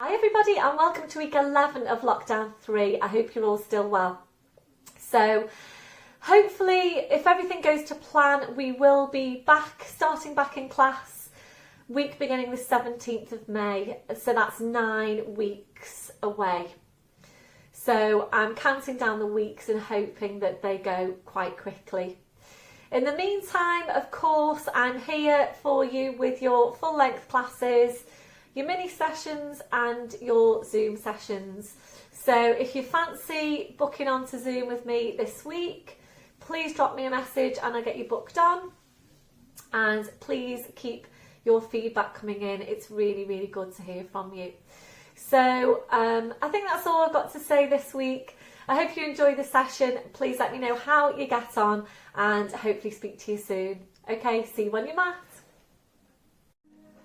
Hi everybody and welcome to week 11 of lockdown 3. I hope you're all still well. So hopefully if everything goes to plan we will be starting back in class week beginning the 17th of May. So that's 9 weeks away. So I'm counting down the weeks and hoping that they go quite quickly. In the meantime, of course, I'm here for you with your full length classes, your mini sessions and your Zoom sessions. So if you fancy booking onto Zoom with me this week, please drop me a message and I'll get you booked on. And please keep your feedback coming in. It's really, really good to hear from you. So I think that's all I've got to say this week. I hope you enjoy the session. Please let me know how you get on and hopefully speak to you soon. Okay, see you on your mat.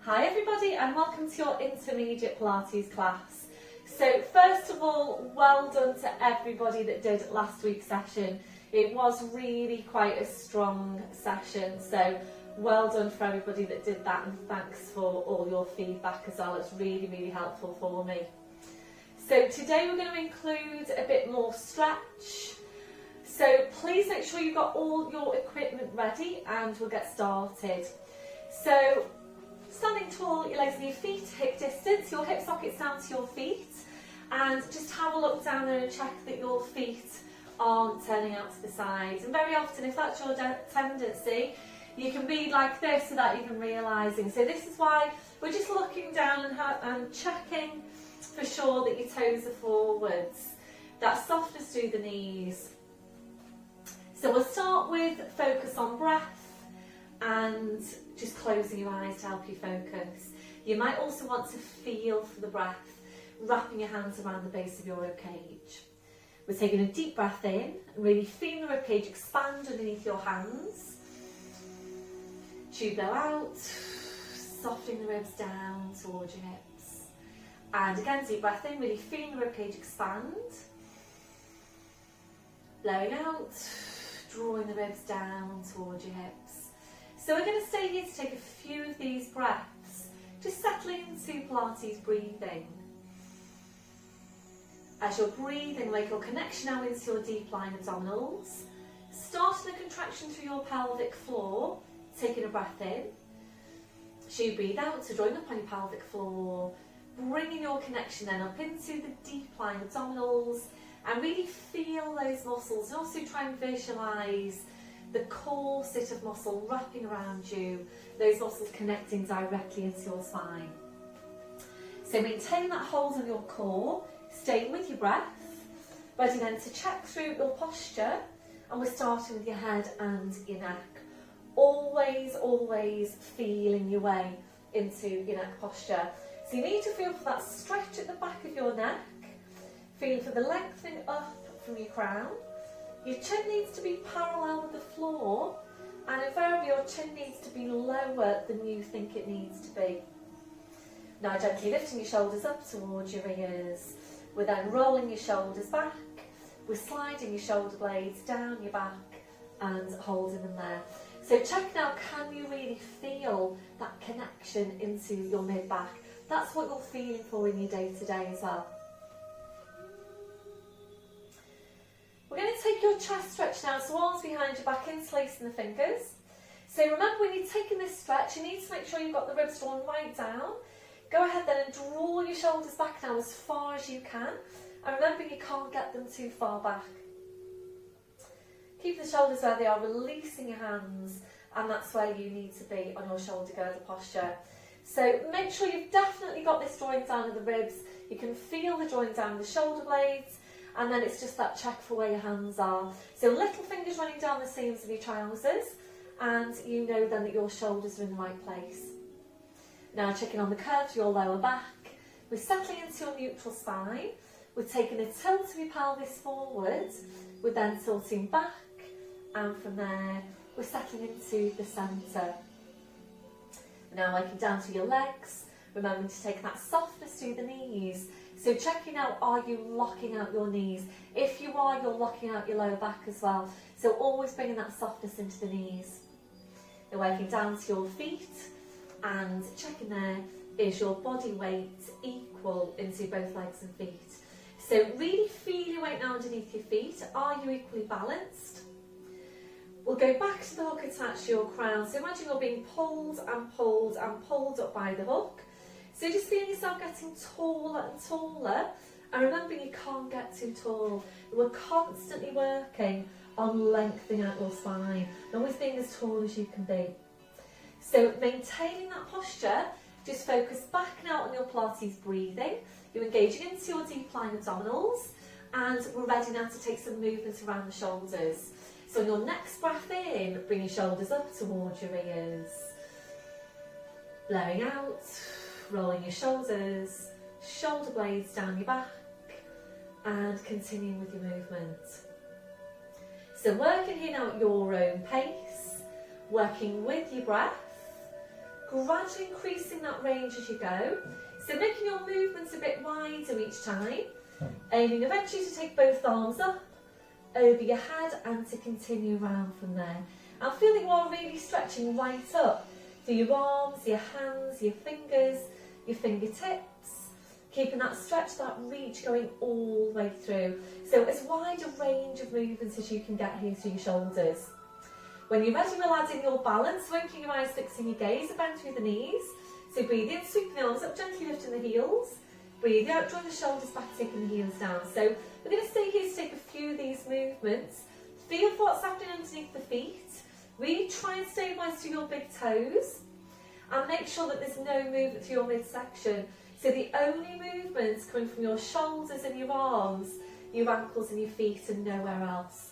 Hi everybody and welcome to your intermediate Pilates class. So first of all, well done to everybody that did last week's session. It was really quite a strong session, so well done for everybody that did that and thanks for all your feedback as well. It's really, really helpful for me. So today we're going to include a bit more stretch. So please make sure you've got all your equipment ready and we'll get started. So standing tall, your legs and your feet, hip distance, your hip sockets down to your feet, and just have a look down there and check that your feet aren't turning out to the sides. And very often, if that's your tendency, you can be like this without even realising. So this is why we're just looking down and checking for sure that your toes are forwards. That softness through the knees. So we'll start with focus on breath and just closing your eyes to help you focus. You might also want to feel for the breath, wrapping your hands around the base of your ribcage. We're taking a deep breath in and really feeling the ribcage expand underneath your hands. Tube blow out, softening the ribs down towards your hips. And again, deep breath in, really feeling the ribcage expand. Blowing out, drawing the ribs down towards your hips. So we're going to stay here to take a few of these breaths, just settling into Pilates breathing. As you're breathing, make your connection now into your deep lying abdominals. Starting the contraction through your pelvic floor, taking a breath in. As you breathe out, so drawing up on your pelvic floor, bringing your connection then up into the deep lying abdominals and really feel those muscles, and also try and visualise the corset of muscle wrapping around you, those muscles connecting directly into your spine. So maintain that hold on your core, staying with your breath, ready then to check through your posture, and we're starting with your head and your neck. Always, always feeling your way into your neck posture. So you need to feel for that stretch at the back of your neck, feeling for the lengthening up from your crown. Your chin needs to be parallel with the floor, and invariably your chin needs to be lower than you think it needs to be. Now gently lifting your shoulders up towards your ears. We're then rolling your shoulders back. We're sliding your shoulder blades down your back and holding them there. So check now, can you really feel that connection into your mid-back? That's what you're feeling for in your day-to-day as well. We're going to take your chest stretch now, so arms behind your back, interlacing the fingers. So remember, when you're taking this stretch, you need to make sure you've got the ribs drawn right down. Go ahead then and draw your shoulders back now as far as you can. And remember, you can't get them too far back. Keep the shoulders where they are, releasing your hands, and that's where you need to be on your shoulder girder posture. So make sure you've definitely got this drawing down of the ribs. You can feel the drawing down of the shoulder blades, and then it's just that check for where your hands are. So little fingers running down the seams of your trousers, and you know then that your shoulders are in the right place. Now checking on the curve to your lower back. We're settling into your neutral spine. We're taking a tilt of your pelvis forward. We're then tilting back, and from there we're settling into the centre. Now working down to your legs, remembering to take that softness through the knees. So checking out, are you locking out your knees? If you are, you're locking out your lower back as well. So always bringing that softness into the knees. Now working down to your feet and checking there, is your body weight equal into both legs and feet. So really feel your weight now underneath your feet. Are you equally balanced? We'll go back to the hook attached to your crown. So imagine you're being pulled and pulled and pulled up by the hook. So just feel yourself getting taller and taller. And remember, you can't get too tall. We're constantly working on lengthening out your spine, and always being as tall as you can be. So maintaining that posture, just focus back now on your Pilates breathing. You're engaging into your deep lying abdominals, and we're ready now to take some movement around the shoulders. So on your next breath in, bring your shoulders up towards your ears. Blowing out, rolling your shoulders, shoulder blades down your back, and continuing with your movement. So working here now at your own pace, working with your breath, gradually increasing that range as you go. So making your movements a bit wider each time, aiming eventually to take both arms up, over your head, and to continue around from there. And feel that you are really stretching right up through your arms, your hands, your fingers, your fingertips, keeping that stretch, that reach going all the way through. So as wide a range of movements as you can get here through your shoulders. When you're ready, we'll add in your balance, winking your eyes, fixing your gaze, bend through the knees. So breathe in, sweep the arms up, gently lifting the heels. Breathe out, draw the shoulders back, taking the heels down. So we're going to stay here to take a few of these movements. Feel for what's happening underneath the feet. Really try and stabilise through your big toes. And make sure that there's no movement through your midsection. So the only movements coming from your shoulders and your arms, your ankles and your feet, and nowhere else.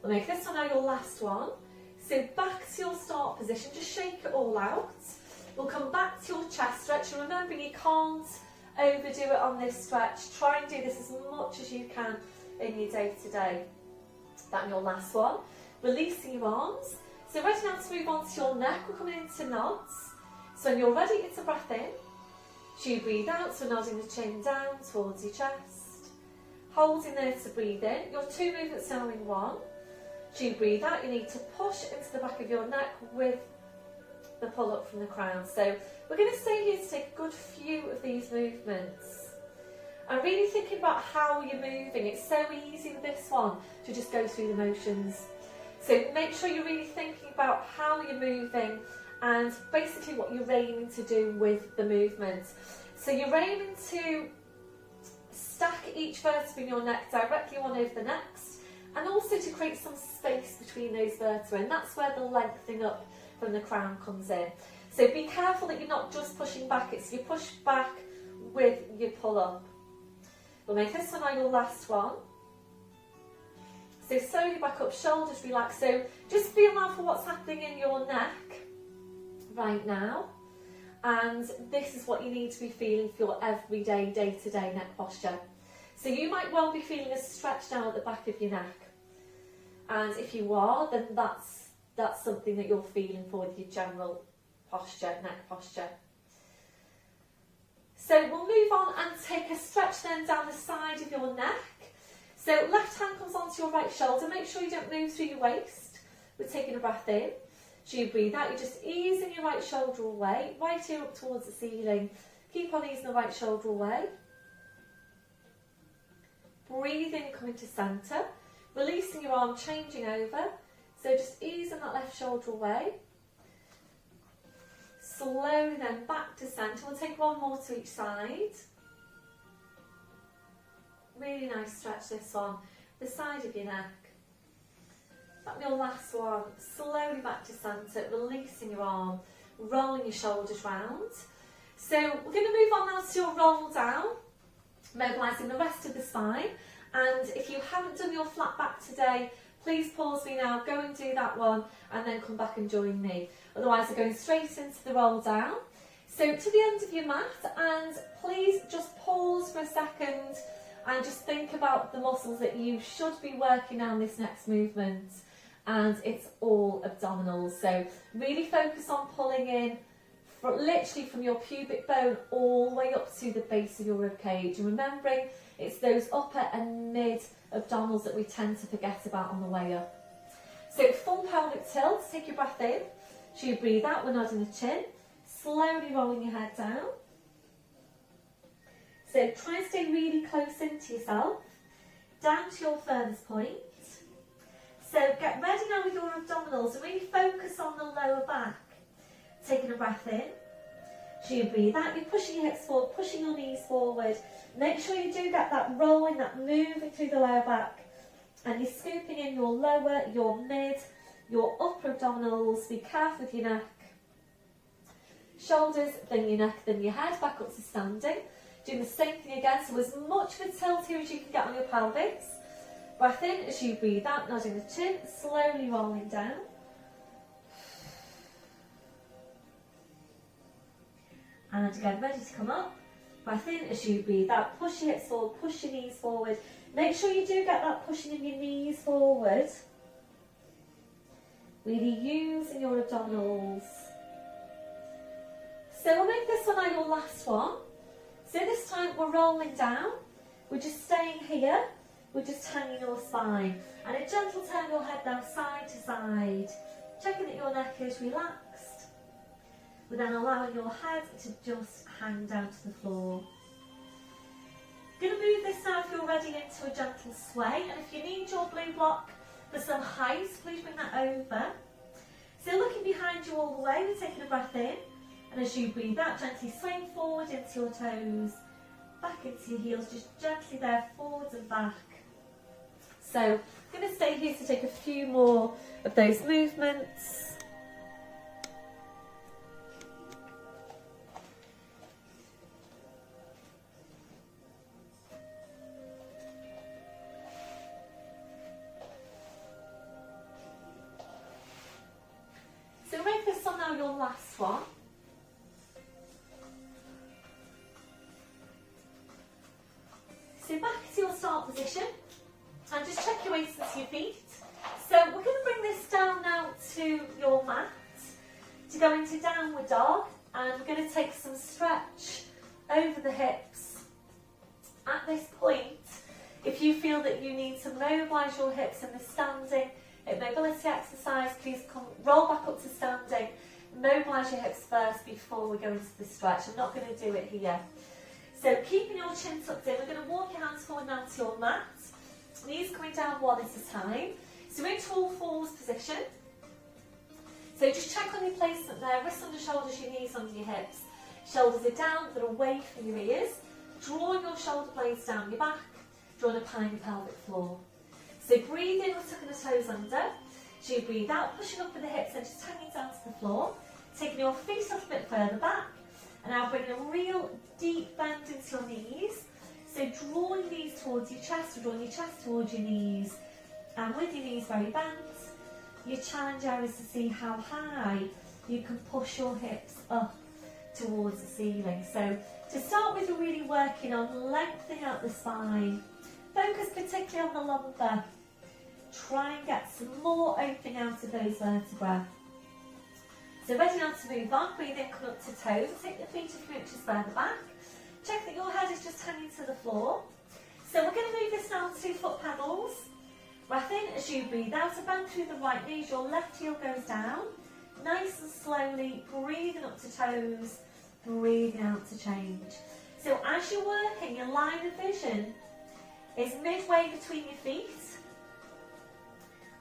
We'll make this one now your last one. So back to your start position, just shake it all out. We'll come back to your chest stretch, and remember, you can't overdo it on this stretch. Try and do this as much as you can in your day to day. That your last one. Releasing your arms. So ready now to move on to your neck. We're coming into nods. So when you're ready, it's a breath in. So you breathe out, so nodding the chin down towards your chest. Holding there to breathe in. Your two movements now in one. So you breathe out, you need to push into the back of your neck with the pull up from the crown. So we're going to stay here to take a good few of these movements. And really thinking about how you're moving. It's so easy with this one to just go through the motions. So make sure you're really thinking about how you're moving and basically what you're aiming to do with the movement. So you're aiming to stack each vertebra in your neck directly one over the next, and also to create some space between those vertebrae, and that's where the lengthening up from the crown comes in. So be careful that you're not just pushing back, it's you push back with your pull up. We'll make this one now your last one. So slowly back up, shoulders relax. So just feel now for what's happening in your neck right now. And this is what you need to be feeling for your everyday, day-to-day neck posture. So you might well be feeling a stretch down at the back of your neck. And if you are, then that's something that you're feeling for with your general posture, neck posture. So we'll move on and take a stretch then down the side of your neck. So left hand comes onto your right shoulder. Make sure you don't move through your waist. We're taking a breath in. So you breathe out, you're just easing your right shoulder away, right here up towards the ceiling. Keep on easing the right shoulder away. Breathe in, coming to centre. Releasing your arm, changing over. So just easing that left shoulder away. Slowly then back to centre. We'll take one more to each side. Really nice stretch this one. The side of your neck. That your last one. Slowly back to centre, releasing your arm, rolling your shoulders round. So we're going to move on now to your roll down, mobilising the rest of the spine. And if you haven't done your flat back today, please pause me now, go and do that one, and then come back and join me. Otherwise, we're going straight into the roll down. So to the end of your mat, and please just pause for a second and just think about the muscles that you should be working on this next movement. And it's all abdominals. So really focus on pulling in literally from your pubic bone all the way up to the base of your rib cage. And remembering it's those upper and mid abdominals that we tend to forget about on the way up. So full pelvic tilt, take your breath in. So you breathe out, we're nodding the chin. slowly rolling your head down. So try and stay really close into yourself, down to your furthest point. So get ready now with your abdominals, really focus on the lower back. Taking a breath in. As you breathe out, you're pushing your hips forward, pushing your knees forward. Make sure you do get that rolling, that moving through the lower back. And you're scooping in your lower, your mid, your upper abdominals. Be careful with your neck. Shoulders, then your neck, then your head, back up to standing. Doing the same thing again, so as much of a tilt here as you can get on your pelvis. Breath in as you breathe out, nodding the chin, slowly rolling down. And again, ready to come up. Breath in as you breathe out, push your hips forward, push your knees forward. Make sure you do get that pushing of your knees forward. Really using your abdominals. So we'll make this one your last one. So this time we're rolling down. We're just staying here. We're just hanging your spine. And a gentle turn your head now side to side. Checking that your neck is relaxed. We're then allowing your head to just hang down to the floor. Going to move this now if you're ready into a gentle sway. And if you need your blue block for some height, please bring that over. So looking behind you all the way, we're taking a breath in. And as you breathe out, gently swaying forward into your toes, back into your heels, just gently there, forwards and back. So I'm going to stay here to take a few more of those movements. So make this one now your last one. So back to your start position and just check your weights into your feet. So we're going to bring this down now to your mat to go into downward dog, and we're going to take some stretch over the hips. At this point, if you feel that you need to mobilise your hips in the standing mobility exercise, please come roll back up to standing, mobilise your hips first before we go into the stretch. I'm not going to do it here. So keeping your chin tucked in, we're going to walk your hands forward now to your mat. Knees coming down one at a time. So into all fours position. So just check on your placement there, wrists under shoulders, your knees under your hips. Shoulders are down but away from your ears. Drawing your shoulder blades down your back, drawing a pine your pelvic floor. So breathe in, we're tucking the toes under. So you breathe out, pushing up with the hips and just hanging down to the floor. Taking your feet up a bit further back. And now bringing a real deep bend into your knees. So drawing your knees towards your chest, or drawing your chest towards your knees. And with your knees very bent, your challenge here is to see how high you can push your hips up towards the ceiling. So to start with, you're really working on lengthening out the spine. Focus particularly on the lumbar. Try and get some more opening out of those vertebrae. So ready now to move on, breathe in, come up to toes, take the feet a few inches further back. Check that your head is just hanging to the floor. So we're going to move this now to foot pedals. Breath in as you breathe out, so bend through the right knee, your left heel goes down. Nice and slowly, breathing up to toes, breathing out to change. So as you're working, your line of vision is midway between your feet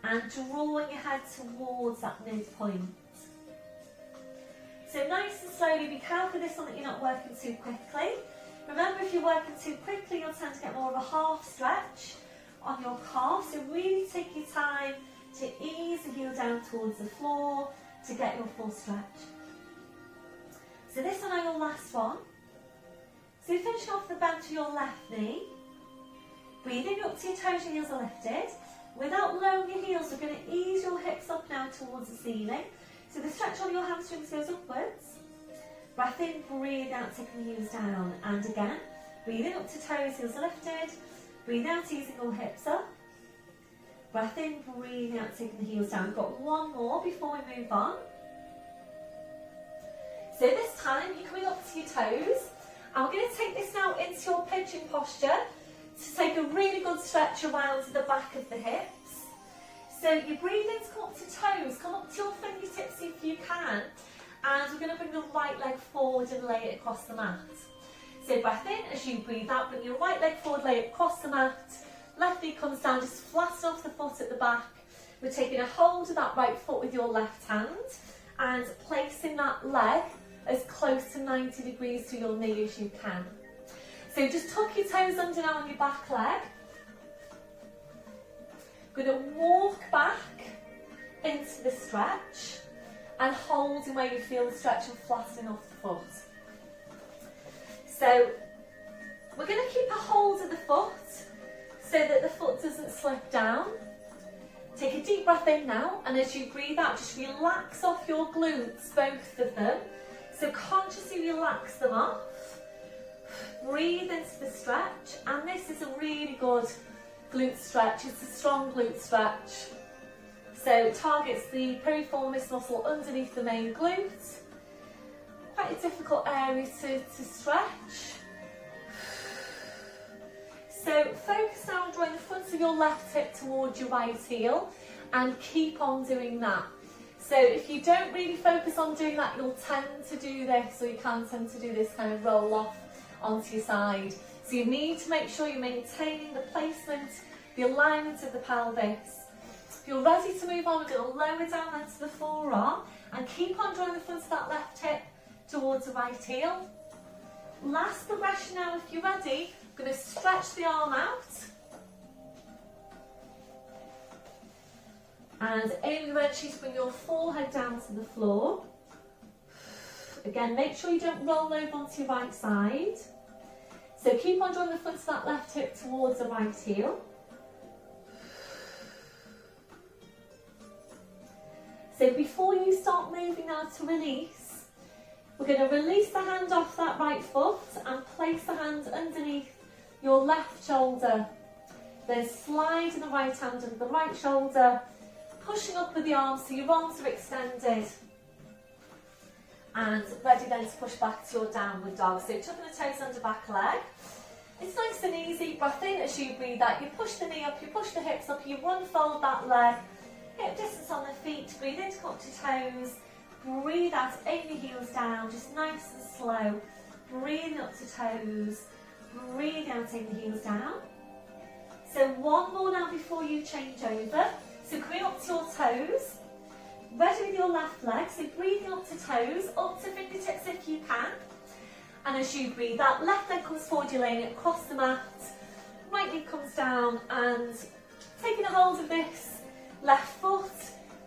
and drawing your head towards that midpoint. So nice and slowly, be careful with this one that you're not working too quickly. Remember, if you're working too quickly, you'll tend to get more of a half stretch on your calf. So really take your time to ease the heel down towards the floor to get your full stretch. So this one is your last one. So finishing off the bend to your left knee. Breathing up to your toes, your heels are lifted. Without lowering your heels, we're going to ease your hips up now towards the ceiling. So the stretch on your hamstrings goes upwards. Breath in, breathe out, taking the heels down. And again, breathing up to toes, heels are lifted. Breathe out, easing your hips up. Breath in, breathing out, taking the heels down. We've got one more before we move on. So this time, you're coming up to your toes. And we're going to take this now into your pinching posture to take a really good stretch around the back of the hips. So you breathe in to come up to toes, come up to your fingertips if you can, and we're going to bring the right leg forward and lay it across the mat. So breath in, as you breathe out, bring your right leg forward, lay it across the mat. Left knee comes down, just flatten off the foot at the back. We're taking a hold of that right foot with your left hand and placing that leg as close to 90 degrees to your knee as you can. So just tuck your toes under now on your back leg. We're going to walk back into the stretch and holding where you feel the stretch and flattening off the foot. So we're going to keep a hold of the foot so that the foot doesn't slip down. Take a deep breath in now, and as you breathe out, just relax off your glutes, both of them. So consciously relax them off. Breathe into the stretch, and this is a really good glute stretch. It's a strong glute stretch. So it targets the piriformis muscle underneath the main glute. Quite a difficult area to stretch. So focus now on drawing the front of your left hip towards your right heel and keep on doing that. So if you don't really focus on doing that, you'll tend to do this, or you can tend to do this kind of roll off onto your side. So you need to make sure you're maintaining the placement, the alignment of the pelvis. If you're ready to move on, we're going to lower down into the forearm and keep on drawing the front of that left hip towards the right heel. Last progression now, if you're ready, I'm going to stretch the arm out. And aim eventually to bring your forehead down to the floor. Again, make sure you don't roll over onto your right side. So keep on drawing the front of that left hip towards the right heel. So before you start moving now to release, we're going to release the hand off that right foot and place the hand underneath your left shoulder. Then slide the right hand under the right shoulder, pushing up with the arms so your arms are extended. And ready then to push back to your downward dog. So tucking the toes under back leg. It's nice and easy. Breath in as you breathe out. You push the knee up, you push the hips up, you unfold that leg. Hip distance on the feet. Breathe in to come up to toes. Breathe out, aim your heels down, just nice and slow. Breathing up to toes. Breathe out, aim the heels down. So one more now before you change over. So coming up to your toes. Ready with your left leg, so breathing up to toes, up to fingertips if you can. And as you breathe out, left leg comes forward, you're laying it across the mat. Right knee comes down and taking a hold of this left foot,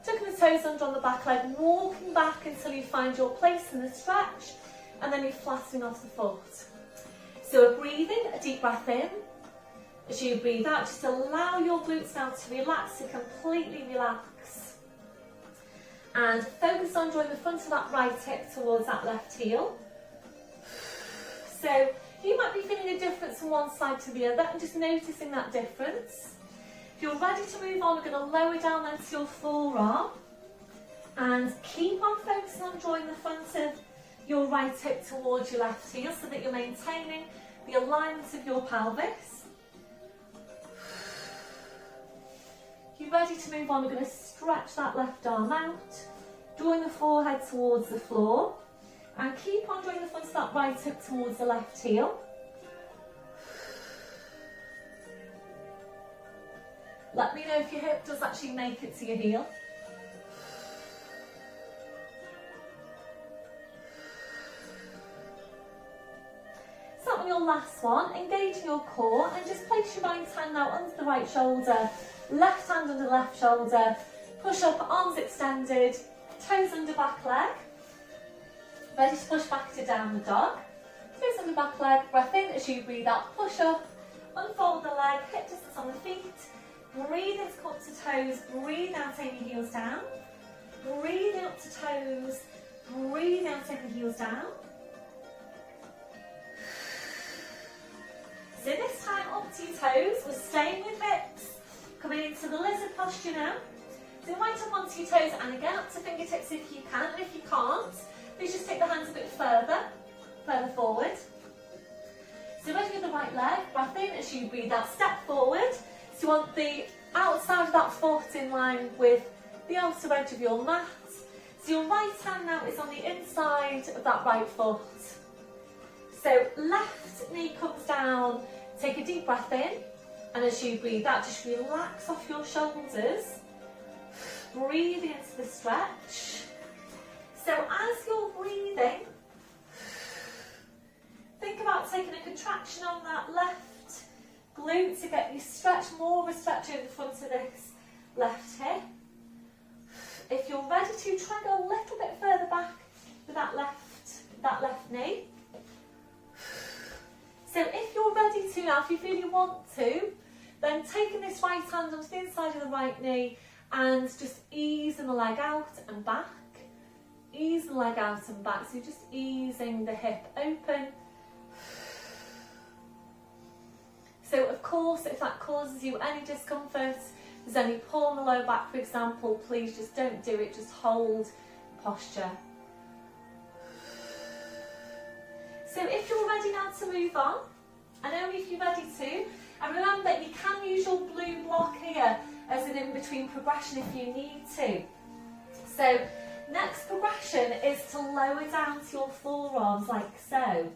tucking the toes under on the back leg, walking back until you find your place in the stretch, and then you're flattening off the foot. So we're breathing, a deep breath in. As you breathe out, just allow your glutes now to relax, to completely relax. And focus on drawing the front of that right hip towards that left heel. So you might be feeling a difference from one side to the other and just noticing that difference. If you're ready to move on, we're going to lower down into your forearm and keep on focusing on drawing the front of your right hip towards your left heel so that you're maintaining the alignment of your pelvis. If you're ready to move on, we're going to stretch that left arm out, drawing the forehead towards the floor, and keep on drawing the front of that right hip towards the left heel. Let me know if your hip does actually make it to your heel. So on your last one, engage your core and just place your right hand now under the right shoulder, left hand under the left shoulder, push up, arms extended, toes under back leg. Ready to push back to downward dog. Toes under back leg, breath in as you breathe out, push up, unfold the leg, hip distance on the feet. Breathe in to come up to toes, breathe out, take your heels down. Breathe in up to toes, breathe out, take the heels down. So this time up to your toes, we're staying with hips, coming into the lizard posture now. So right up onto your toes and again up to fingertips if you can, and if you can't, please just take the hands a bit further forward. So ready with the right leg, breath in as you breathe out, step forward. So you want the outside of that foot in line with the outer edge of your mat. So your right hand now is on the inside of that right foot. So left knee comes down, take a deep breath in, and as you breathe out, just relax off your shoulders. Breathe into the stretch. So as you're breathing, think about taking a contraction on that left glute to get you stretch, more of a stretch over the front of this left hip. If you're ready to, try and go a little bit further back with that left knee. So if you're ready to now, if you feel you want to, then taking this right hand onto the inside of the right knee and just easing the leg out and back. Ease the leg out and back, so just easing the hip open. So of course, if that causes you any discomfort, there's any pull on the lower back, for example, please just don't do it, just hold posture. So if you're ready now to move on, and only if you're ready to, and remember you can use your blue block here as an in-between progression if you need to. So next progression is to lower down to your forearms like so.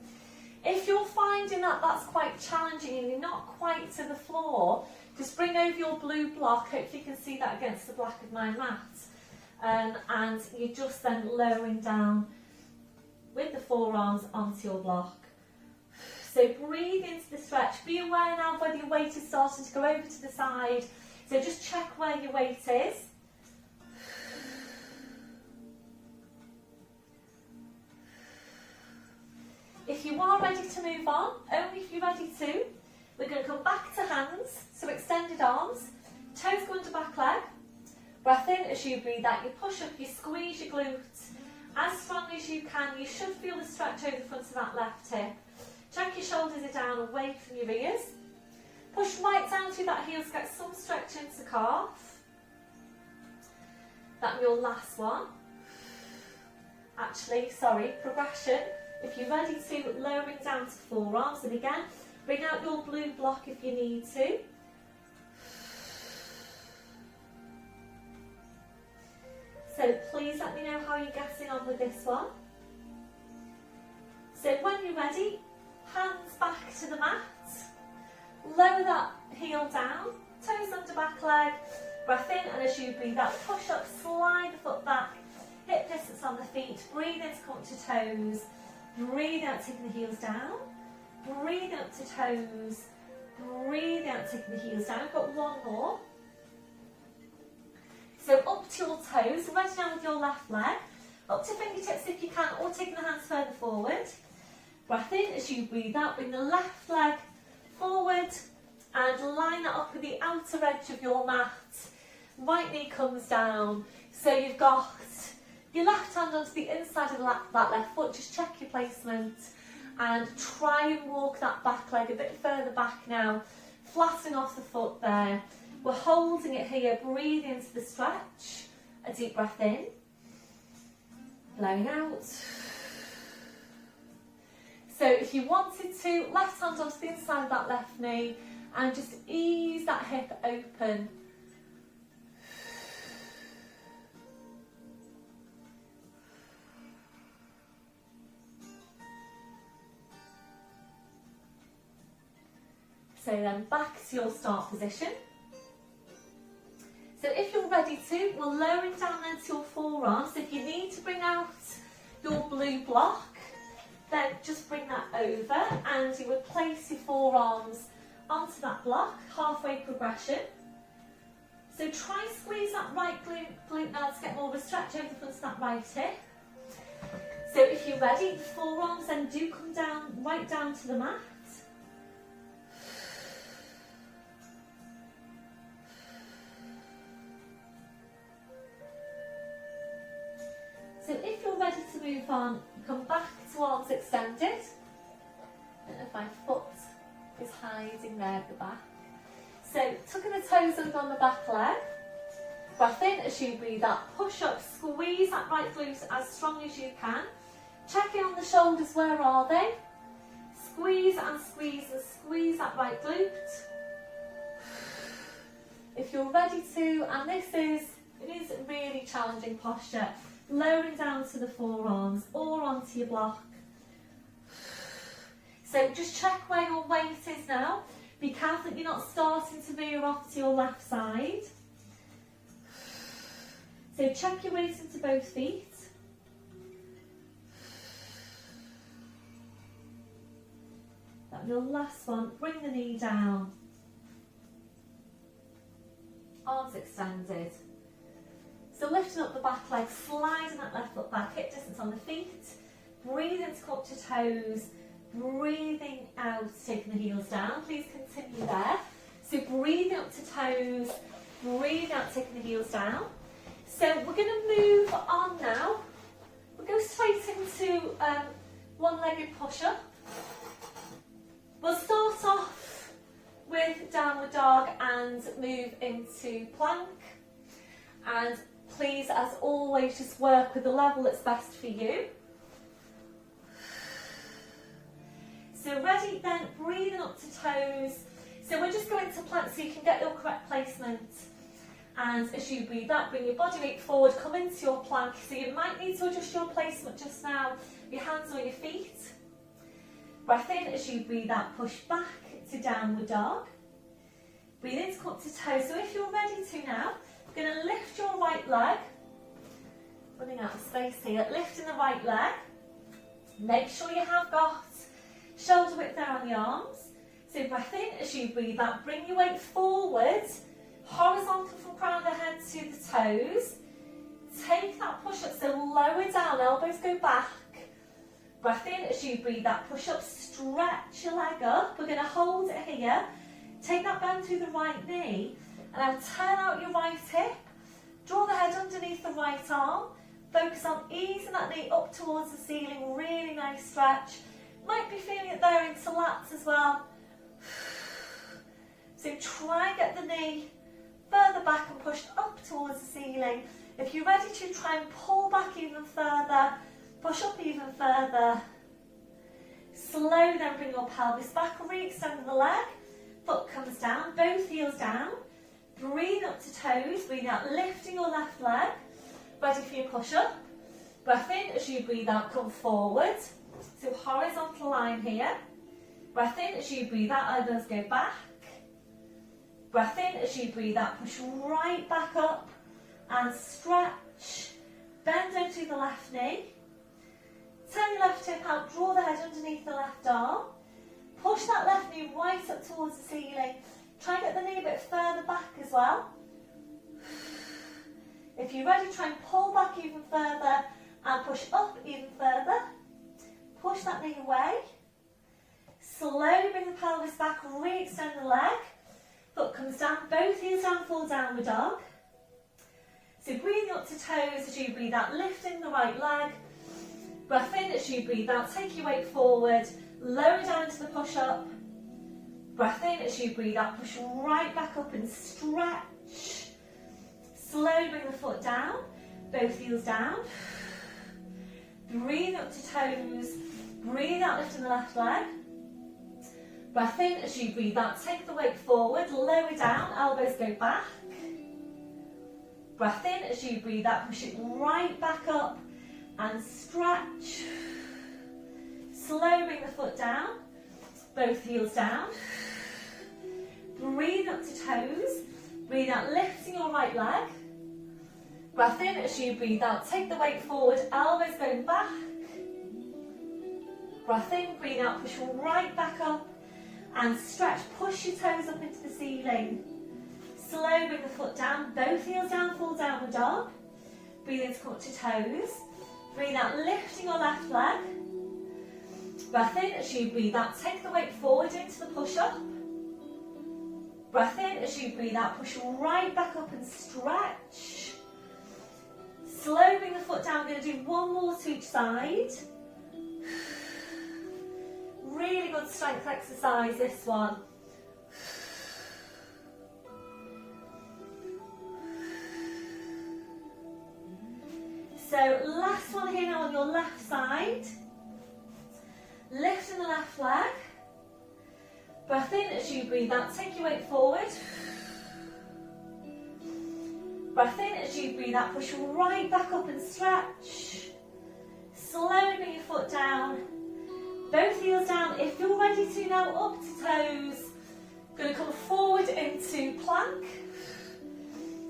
If you're finding that that's quite challenging and you're not quite to the floor, just bring over your blue block, hopefully you can see that against the black of my mat, and you're just then lowering down with the forearms onto your block. So breathe into the stretch, be aware now whether your weight is starting to go over to the side, so just check where your weight is. If you are ready to move on, only if you're ready to, we're going to come back to hands, so extended arms, toes go under back leg, breath in as you breathe out, you push up, you squeeze your glutes as strong as you can. You should feel the stretch over the front of that left hip. Check your shoulders are down away from your ears. Push right down through that heels, get some stretch into calf. That'll be your last one. Progression. If you're ready to, lowering down to forearms, and again, bring out your blue block if you need to. So please let me know how you're getting on with this one. So when you're ready, hands back to the mat, lower that heel down, toes under back leg, breath in, and as you breathe out, push up, slide the foot back, hip distance on the feet, breathe in to come up to toes, breathe out, taking the heels down, breathe up to toes, breathe out, taking the heels down. We've got one more. So up to your toes, ready now with your left leg, up to fingertips if you can, or taking the hands further forward. Breath in as you breathe out, bring the left leg forward and line that up with the outer edge of your mat. Right knee comes down, so you've got your left hand onto the inside of that left foot, just check your placement and try and walk that back leg a bit further back now, flattening off the foot there. We're holding it here, breathe into the stretch, a deep breath in, blowing out. So if you wanted to, left hand onto the inside of that left knee and just ease that hip open. So then back to your start position. So if you're ready to, we're lowering down then to your forearms. If you need to bring out your blue block, then just bring that over and you would place your forearms onto that block, halfway progression. So try and squeeze that right glute now to get more of a stretch over the front of that right hip. So if you're ready, the forearms then do come down, right down to the mat. So if you're ready to move on, come back to arms extended. I don't know if my foot is hiding there at the back. So tucking the toes under on the back leg. Breath in as you breathe out. Push up, squeeze that right glute as strong as you can. Check in on the shoulders, where are they? Squeeze and squeeze and squeeze that right glute. If you're ready to, and it is really challenging posture, lowering down to the forearms or onto your block. So just check where your weight is now. Be careful that you're not starting to veer off to your left side. So check your weight into both feet. That your last one, bring the knee down. Arms extended. So lifting up the back leg, sliding that left foot back, hip distance on the feet. Breathe in to come up to toes. Breathing out, taking the heels down. Please continue there. So breathing up to toes, breathing out, taking the heels down. So we're going to move on now. We'll go straight into one-legged push-up. We'll start off with downward dog and move into plank. And please, as always, just work with the level that's best for you. So ready, then breathing up to toes. So we're just going to plank so you can get your correct placement. And as you breathe out, bring your body weight forward, come into your plank. So you might need to adjust your placement just now, your hands or your feet. Breath in as you breathe out, push back to downward dog. Breathe in to come up to toes. So if you're ready to now, you're going to lift your right leg. Running out of space here, lifting the right leg. Make sure you have got shoulder width there on the arms. So breath in as you breathe out, bring your weight forward, horizontal from crown of the head to the toes. Take that push up, so lower down, elbows go back. Breath in as you breathe out, push up, stretch your leg up. We're going to hold it here. Take that bend through the right knee, and now turn out your right hip. Draw the head underneath the right arm. Focus on easing that knee up towards the ceiling. Really nice stretch. Might be feeling it there into lats as well. So try and get the knee further back and push up towards the ceiling. If you're ready to, try and pull back even further. Push up even further. Slow then bring your pelvis back, re-extend the leg. Foot comes down, both heels down. Breathe up to toes, breathe out, lifting your left leg. Ready for your push up. Breath in as you breathe out, come forward. So horizontal line here. Breath in as you breathe out, elbows go back. Breath in as you breathe out, push right back up and stretch. Bend over to the left knee. Turn your left hip out, draw the head underneath the left arm. Push that left knee right up towards the ceiling. Try and get the knee a bit further back as well. If you're ready, try and pull back even further and push up even further. Push that knee away. Slowly bring the pelvis back, re-extend the leg. Foot comes down, both heels down, full downward dog. So breathing up to toes as you breathe out, lifting the right leg. Breath in as you breathe out, take your weight forward, lower down into the push-up. Breath in as you breathe out, push right back up and stretch. Slowly bring the foot down, both heels down. Breathe up to toes, breathe out, lifting the left leg. Breath in as you breathe out, take the weight forward, lower down, elbows go back. Breath in as you breathe out, push it right back up and stretch. Slow, bring the foot down, both heels down. Breathe up to toes, breathe out, lifting your right leg. Breath in as you breathe out, take the weight forward, elbows going back. Breath in, breathe out, push right back up and stretch. Push your toes up into the ceiling. Slow, bring the foot down, both heels down, full downward dog. Breathe in to come up to toes. Breathe out, lifting your left leg. Breath in as you breathe out, take the weight forward into the push-up. Breath in as you breathe out, push right back up and stretch. Slow, bring the foot down. We're going to do one more to each side. Really good strength exercise, this one. So last one here now on your left side. Lifting the left leg. Breath in as you breathe out, take your weight forward. Breath in as as you breathe out, push right back up and stretch. Slowly bring your foot down, both heels down. If you're ready to now, up to toes. Going to come forward into plank,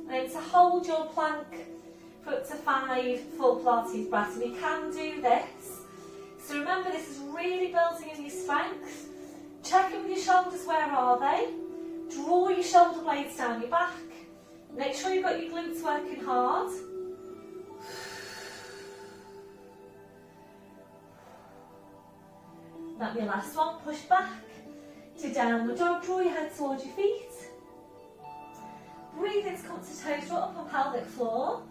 and to hold your plank for up to 5 full Pilates breaths. And you can do this. So remember, this is really building in your strength. Check in with your shoulders, where are they? Draw your shoulder blades down your back. Make sure you've got your glutes working hard. That'll be your last one. Push back to downward dog. Draw your head towards your feet. Breathe in to come to toes, draw up on pelvic floor.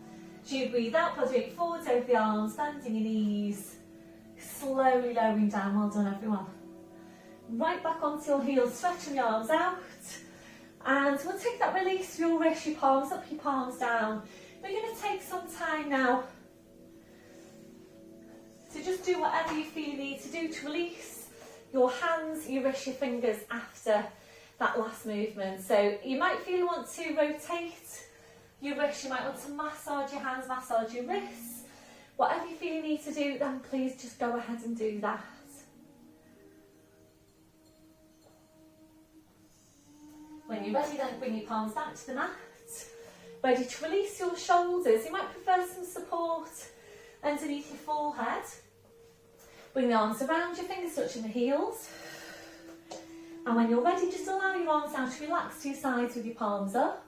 As you breathe out, pull your feet forwards over the arms, bending your knees. Slowly lowering down. Well done, everyone. Right back onto your heels, stretching your arms out. And we'll take that release through your wrists, your palms up, your palms down. We're going to take some time now to just do whatever you feel you need to do to release your hands, your wrists, your fingers after that last movement. So you might feel you want to rotate your wrists, you might want to massage your hands, massage your wrists. Whatever you feel you need to do, then please just go ahead and do that. When you're ready, then bring your palms back to the mat. Ready to release your shoulders. You might prefer some support underneath your forehead. Bring the arms around your fingers, touching the heels. And when you're ready, just allow your arms down to relax to your sides with your palms up.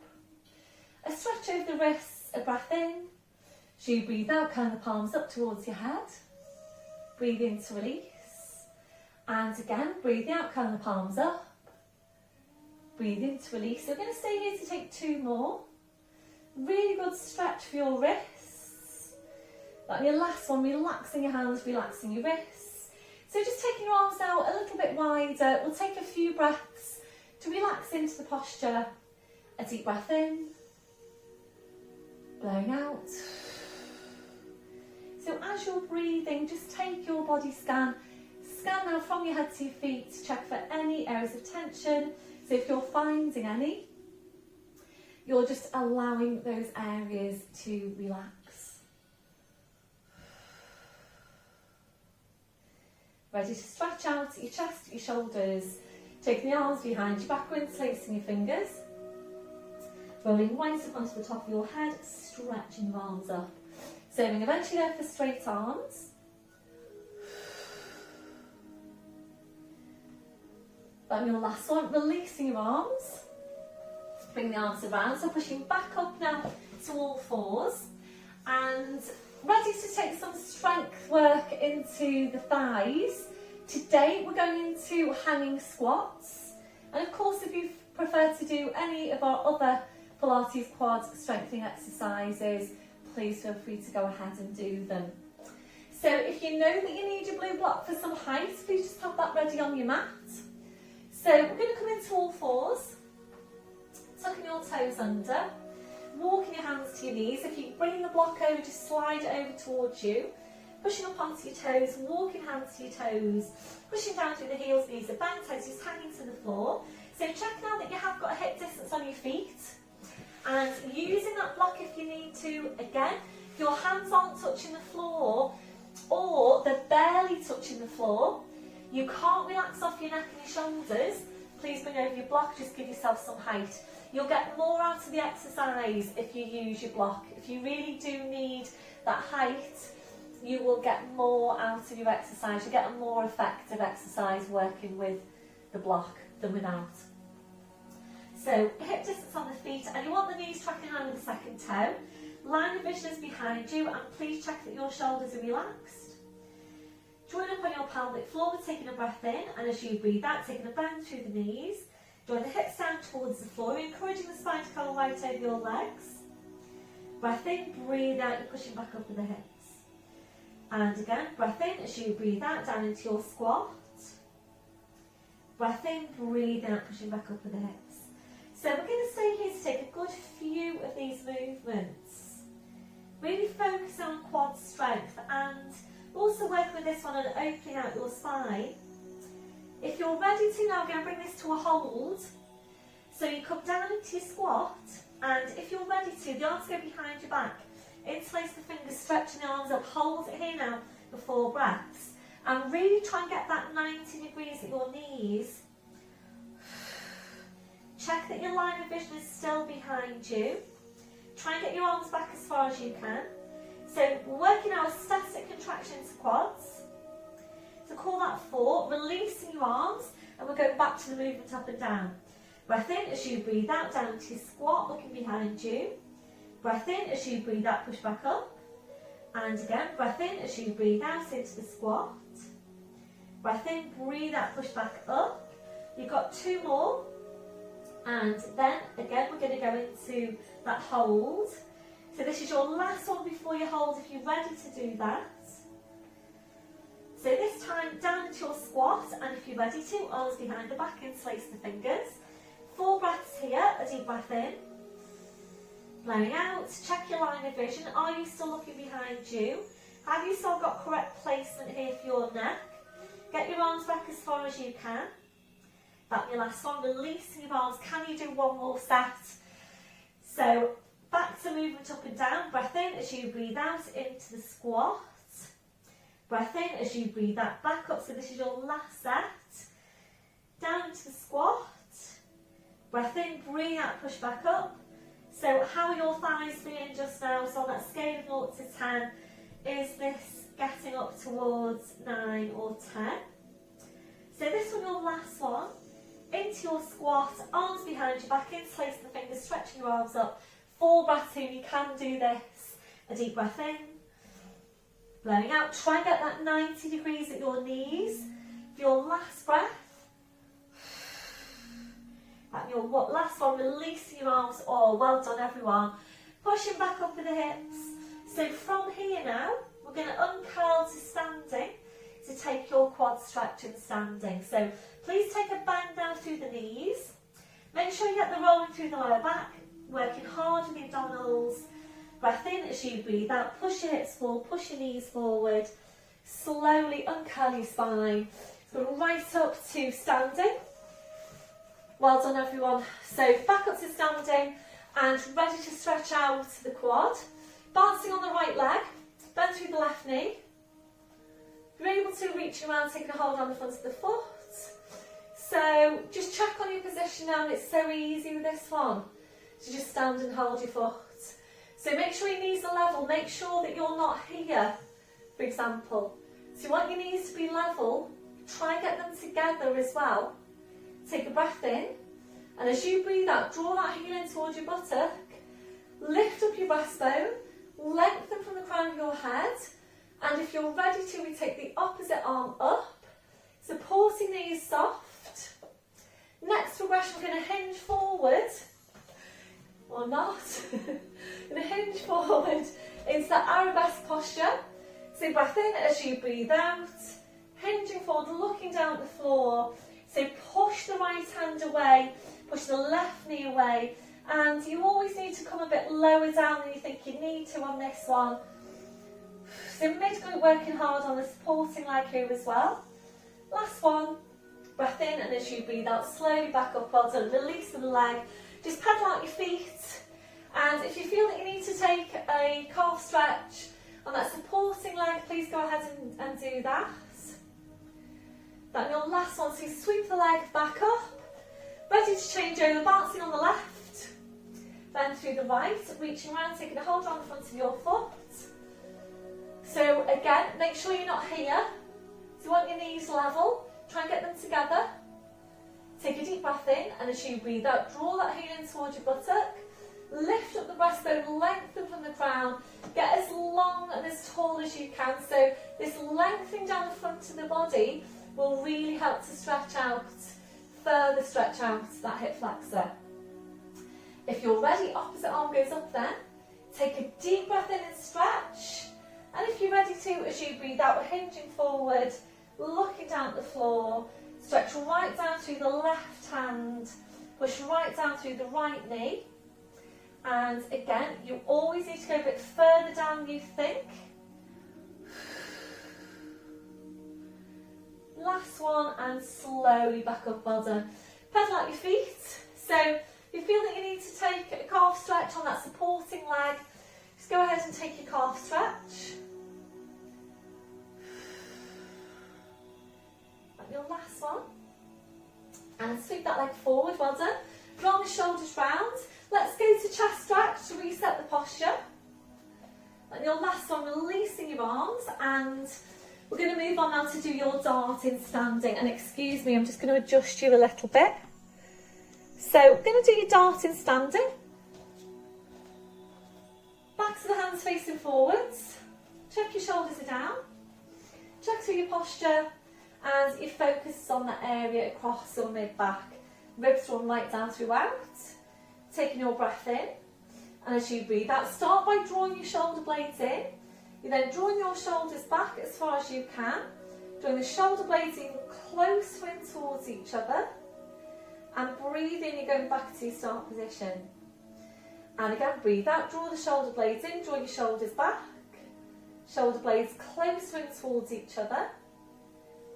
A stretch over the wrists, a breath in. As you breathe out, curl the palms up towards your head. Breathe in to release. And again, breathe out, curl the palms up. Breathe in to release. So we're going to stay here to take 2 more. Really good stretch for your wrists. And your last one, relaxing your hands, relaxing your wrists. So just taking your arms out a little bit wider. We'll take a few breaths to relax into the posture. A deep breath in. Blowing out. So as you're breathing, just take your body scan. Scan now from your head to your feet to check for any areas of tension. So if you're finding any, you're just allowing those areas to relax. Ready to stretch out your chest, your shoulders. Taking the arms behind your back, interlacing your fingers. Rolling right up onto the top of your head, stretching your arms up. So eventually there for straight arms. And your last one, releasing your arms. Bring the arms around, so pushing back up now to all fours. And ready to take some strength work into the thighs. Today we're going into hanging squats. And of course, if you prefer to do any of our other Pilates quad strengthening exercises, please feel free to go ahead and do them. So if you know that you need your blue block for some height, please just have that ready on your mat. So we're going to come into all fours, tucking your toes under, walking your hands to your knees. If you bring the block over, just slide it over towards you, pushing up onto your toes, walking hands to your toes, pushing down through the heels, knees are bent, toes just hanging to the floor. So check now that you have got a hip distance on your feet, and using that block if you need to. Again, if your hands aren't touching the floor, or they're barely touching the floor, you can't relax off your neck and your shoulders, please bring over your block, just give yourself some height. You'll get more out of the exercise if you use your block. If you really do need that height, you will get more out of your exercise. You get a more effective exercise working with the block than without. So hip distance on the feet, and you want the knees tracking in line with the second toe. Line of vision is behind you, and please check that your shoulders are relaxed. Join up on your pelvic floor, taking a breath in, and as you breathe out, taking a bend through the knees. Join the hips down towards the floor, encouraging the spine to curl right over your legs. Breath in, breathe out, you're pushing back up with the hips. And again, breath in as you breathe out, down into your squat. Breath in, breathe out, pushing back up with the hips. So we're going to stay here to take a good few of these movements. Really focus on quad strength, and also work with this one on opening out your spine. If you're ready to now, I'm going to bring this to a hold. So you come down into your squat, And if you're ready to, the arms go behind your back. Interlace the fingers, stretching the arms up. Hold it here now for 4 breaths. And really try and get that 90 degrees at your knees. Check that your line of vision is still behind you. Try and get your arms back as far as you can. So we're working our static contractions quads. So call that 4, releasing your arms, and we're going back to the movement up and down. Breath in as you breathe out, down to squat, looking behind you. Breath in as you breathe out, push back up. And again, breath in as you breathe out into the squat. Breath in, breathe out, push back up. You've got 2 more. And then again, we're going to go into that hold. So this is your last one before you hold, if you're ready to do that. So this time, down into your squat, and if you're ready to, arms behind the back, interlace the fingers. 4 breaths here, a deep breath in. Blowing out, check your line of vision. Are you still looking behind you? Have you still got correct placement here for your neck? Get your arms back as far as you can. That's your last one, releasing your arms. Can you do 1 more set? So back to movement up and down. Breath in as you breathe out into the squat. Breath in as you breathe out, back up. So this is your last set. Down into the squat. Breath in, breathe out, push back up. So how are your thighs feeling just now? So on that scale of 0 to 10, is this getting up towards 9 or 10? So this one, your last one. Into your squat, arms behind your back, interlace the fingers, stretching your arms up. 4 breaths in, you can do this. A deep breath in. Blowing out, try and get that 90 degrees at your knees. For your last breath. And your last one, releasing your arms. Oh, well done everyone. Pushing back up with the hips. So from here now, we're going to uncurl to standing to take your quad stretch and standing. So please take a bend down through the knees. Make sure you get the rolling through the lower back. Working hard with the abdominals. Breath in as you breathe out. Push your hips forward, push your knees forward. Slowly uncurl your spine. Go right up to standing. Well done everyone. So back up to standing and ready to stretch out the quad. Balancing on the right leg, bend through the left knee. If you're able to, reach around, taking a hold on the front of the foot. So just check on your position now, and it's so easy with this one. So just stand and hold your foot. So make sure your knees are level, make sure that you're not here, for example. So you want your knees to be level, try and get them together as well. Take a breath in, and as you breathe out, draw that heel in towards your buttock, lift up your breastbone, lengthen from the crown of your head, and if you're ready to, we take the opposite arm up, supporting knees soft. Next progression, we're going to hinge forward, or not, going to hinge forward into that arabesque posture. So breath in as you breathe out, hinging forward, looking down at the floor. So push the right hand away, push the left knee away, and you always need to come a bit lower down than you think you need to on this one. So mid-glute working hard on the supporting leg here as well. Last one, breath in, and as you breathe out, slowly back up, well done, release the leg, just pedal out your feet, and if you feel that you need to take a calf stretch on that supporting leg, please go ahead and do that. Then your last one, so you sweep the leg back up, ready to change over, balancing on the left, then through the right, reaching around, taking a hold on the front of your foot. So again, make sure you're not here, so you want your knees level, try and get them together. Take a deep breath in, and as you breathe out, draw that heel in towards your buttock, lift up the breastbone, lengthen from the crown, get as long and as tall as you can. So this lengthening down the front of the body will really help to stretch out, further stretch out that hip flexor. If you're ready, opposite arm goes up then. Take a deep breath in and stretch. And if you're ready to, as you breathe out, we're hinging forward, looking down at the floor. Stretch right down through the left hand, push right down through the right knee. And again, you always need to go a bit further down than you think. Last one, and slowly back up, well done. Pedal out your feet. So If you feel that you need to take a calf stretch on that supporting leg, just go ahead and take your calf stretch. And your last one. And sweep that leg forward, well done. Draw the shoulders round. Let's go to chest stretch to reset the posture. And your last one, releasing your arms, and we're going to move on now to do your dart in standing. And excuse me, I'm just going to adjust you a little bit. So we're going to do your dart in standing. Backs of the hands facing forwards. Check your shoulders are down. Check through your posture, and your focus is on that area across your mid-back. Ribs run right down throughout. Taking your breath in. And as you breathe out, start by drawing your shoulder blades in. You're then drawing your shoulders back as far as you can. Drawing the shoulder blades in closer in towards each other. And breathe in, you're going back to your start position. And again, breathe out, draw the shoulder blades in, draw your shoulders back. Shoulder blades closer in towards each other.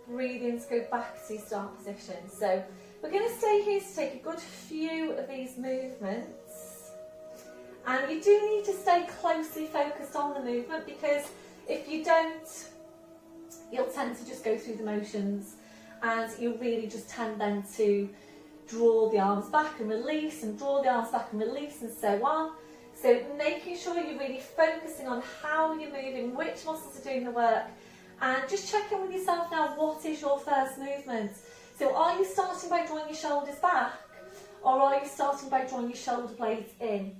Breathe in to go back to your start position. So we're going to stay here to take a good few of these movements. And you do need to stay closely focused on the movement, because if you don't, you'll tend to just go through the motions, and you really just tend then to draw the arms back and release, and draw the arms back and release, and so on. So making sure you're really focusing on how you're moving, which muscles are doing the work, and just checking with yourself now, what is your first movement? So are you starting by drawing your shoulders back, or are you starting by drawing your shoulder blades in?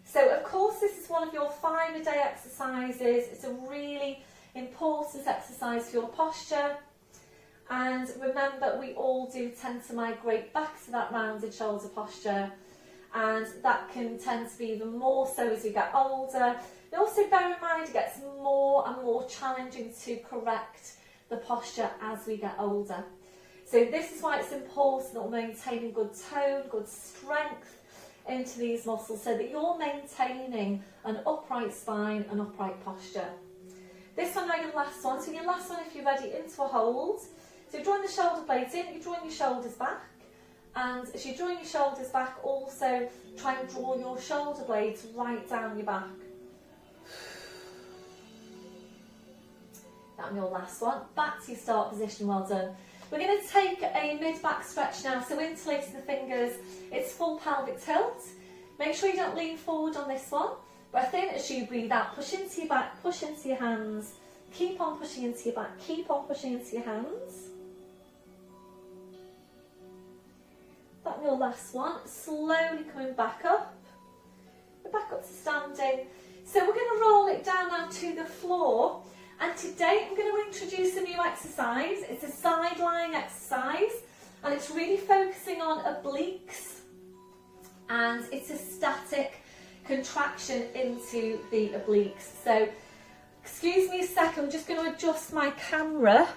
So of course this is one of your 5-a-day exercises. It's a really important exercise for your posture. And remember, we all do tend to migrate back to that rounded shoulder posture, and that can tend to be even more so as we get older. And also bear in mind, it gets more and more challenging to correct the posture as we get older. So this is why it's important that we're maintaining good tone, good strength into these muscles, so that you're maintaining an upright spine and upright posture. This one now, your last one. So your last one, if you're ready, into a hold. So you're drawing the shoulder blades in, you're drawing your shoulders back, and as you're drawing your shoulders back, also try and draw your shoulder blades right down your back. That's your last one. Back to your start position, well done. We're going to take a mid-back stretch now, so interlacing the fingers, it's full pelvic tilt. Make sure you don't lean forward on this one. Breath in as you breathe out, push into your back, push into your hands. Keep on pushing into your back, keep on pushing into your hands. That's your last one. Slowly coming back up. We're back up to standing. So we're going to roll it down now to the floor. And today I'm going to introduce a new exercise. It's a side lying exercise, and it's really focusing on obliques, and it's a static contraction into the obliques. So excuse me a second, I'm just going to adjust my camera.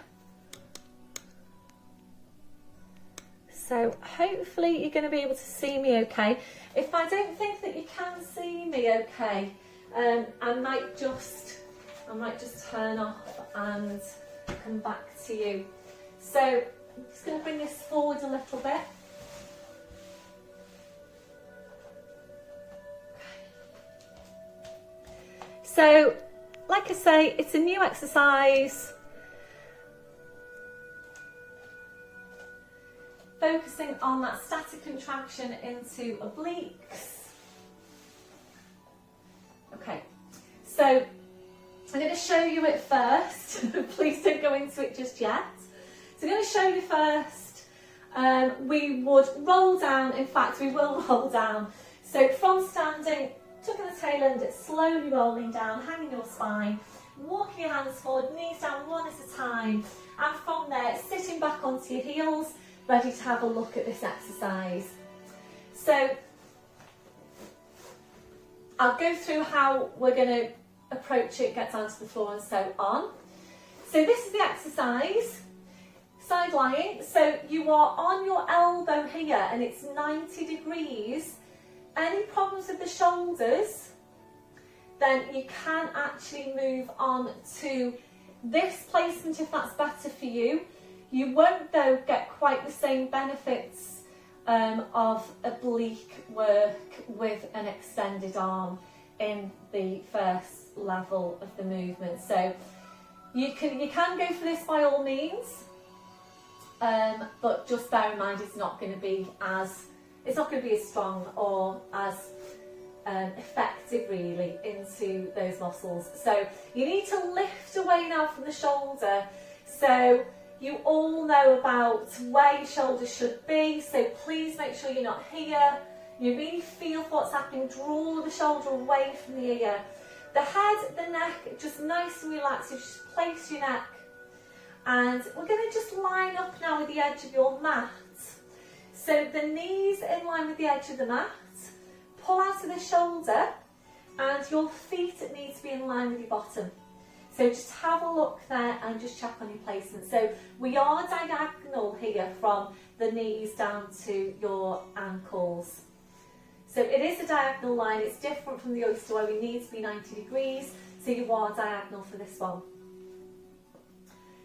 So hopefully you're going to be able to see me okay. If I don't think that you can see me okay, I might just turn off and come back to you. So I'm just going to bring this forward a little bit. So, like I say, it's a new exercise. Focusing on that static contraction into obliques. Okay, so I'm going to show you it first. Please don't go into it just yet. So I'm going to show you first. We would roll down. In fact, we will roll down. So from standing, tucking the tail under, slowly rolling down, hanging your spine, walking your hands forward, knees down one at a time. And from there, sitting back onto your heels, ready to have a look at this exercise. So I'll go through how we're going to approach it, get down to the floor and so on. So this is the exercise, side lying. So you are on your elbow here and it's 90 degrees. Any problems with the shoulders, then you can actually move on to this placement if that's better for you. You won't though get quite the same benefits of oblique work with an extended arm in the first level of the movement. So you can go for this by all means, but just bear in mind it's not going to be as strong or as effective really into those muscles. So you need to lift away now from the shoulder. So you all know about where your shoulders should be, so please make sure you're not here. You really feel what's happening. Draw the shoulder away from the ear. The head, the neck, just nice and relaxed. You just place your neck. And we're going to just line up now with the edge of your mat. So the knees in line with the edge of the mat. Pull out of the shoulder, and your feet need to be in line with your bottom. So just have a look there and just check on your placement. So we are diagonal here from the knees down to your ankles. So it is a diagonal line. It's different from the oyster where we need to be 90 degrees. So you are diagonal for this one.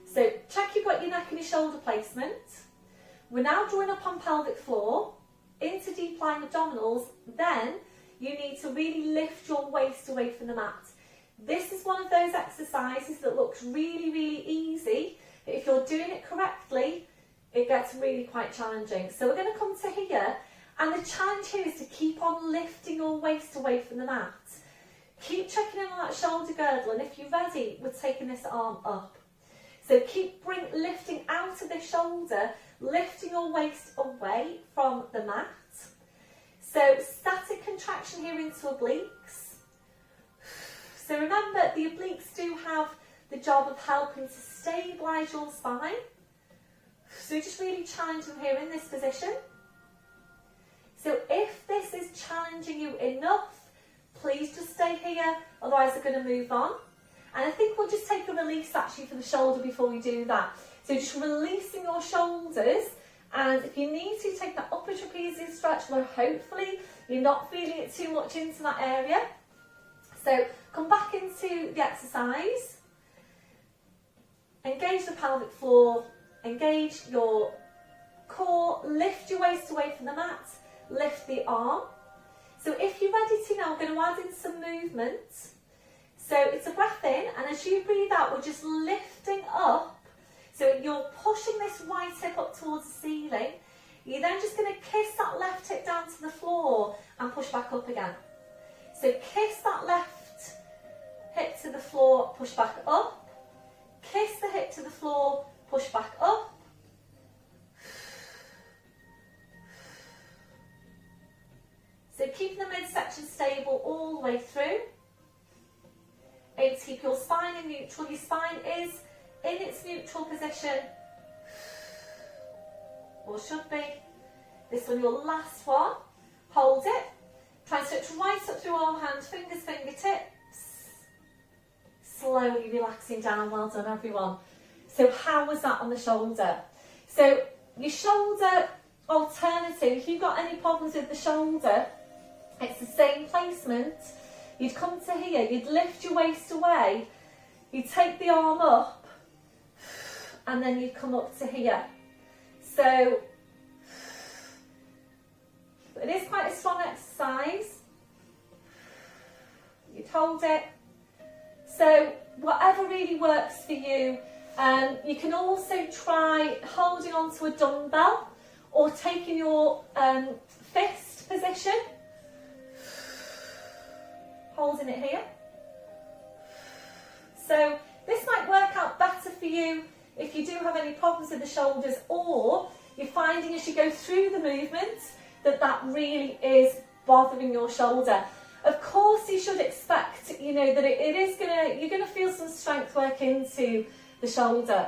So check you've got your neck and your shoulder placement. We're now drawing up on pelvic floor into deep lying abdominals. Then you need to really lift your waist away from the mat. This is one of those exercises that looks really, really easy, but if you're doing it correctly, it gets really quite challenging. So we're going to come to here, and the challenge here is to keep on lifting your waist away from the mat. Keep checking in on that shoulder girdle, and if you're ready, we're taking this arm up. So keep lifting out of the shoulder, lifting your waist away from the mat. So static contraction here into obliques. So remember, the obliques do have the job of helping to stabilise your spine. So just really challenge them here in this position. So if this is challenging you enough, please just stay here, otherwise we're going to move on. And I think we'll just take a release actually for the shoulder before we do that. So just releasing your shoulders, and if you need to, take that upper trapezius stretch where hopefully you're not feeling it too much into that area. So come back into the exercise, engage the pelvic floor, engage your core, lift your waist away from the mat, lift the arm. So if you're ready to now, I'm going to add in some movement. So it's a breath in, and as you breathe out, we're just lifting up. So you're pushing this right hip up towards the ceiling. You're then just going to kiss that left hip down to the floor and push back up again. So kiss that left hip to the floor, push back up. Kiss the hip to the floor, push back up. So keeping the midsection stable all the way through. Aim to keep your spine in neutral. Your spine is in its neutral position, or should be. This one, your last one. Hold it. Try and stretch right up through arm, hands, fingers, fingertips. Slowly relaxing down. Well done, everyone. So how was that on the shoulder? So your shoulder alternative, if you've got any problems with the shoulder, it's the same placement. You'd come to here, you'd lift your waist away, you'd take the arm up, and then you'd come up to here. So it is quite a strong exercise. You'd hold it. So whatever really works for you. You can also try holding onto a dumbbell or taking your fist position, holding it here. So this might work out better for you if you do have any problems with the shoulders, or you're finding as you go through the movement that really is bothering your shoulder. Of course, you should expect, that you're gonna feel some strength work into the shoulder.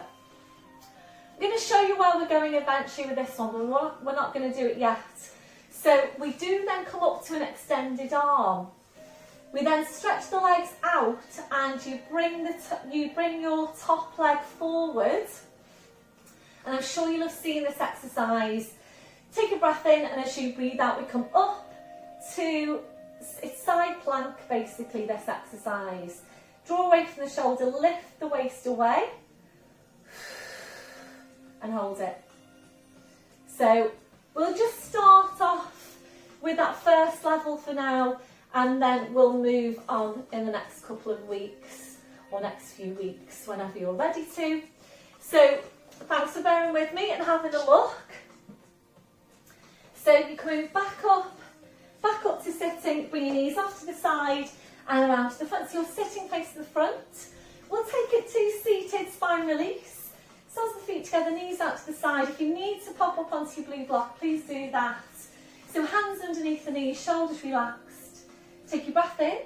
I'm going to show you where we're going eventually with this one, but we're not going to do it yet. So we do then come up to an extended arm. We then stretch the legs out, and you bring your top leg forward. And I'm sure you'll have seen this exercise. Take a breath in, and as you breathe out, we come up to it's side plank, basically, this exercise. Draw away from the shoulder, lift the waist away, and hold it. So We'll just start off with that first level for now, and then we'll move on in the next couple of weeks or next few weeks whenever you're ready to. So thanks for bearing with me and having a look. So you're coming back up to sitting, bring your knees off to the side and around to the front. So you're sitting facing the front. We'll take it to seated spine release. Soles of the feet together, knees out to the side. If you need to pop up onto your blue block, please do that. So hands underneath the knees, shoulders relaxed. Take your breath in,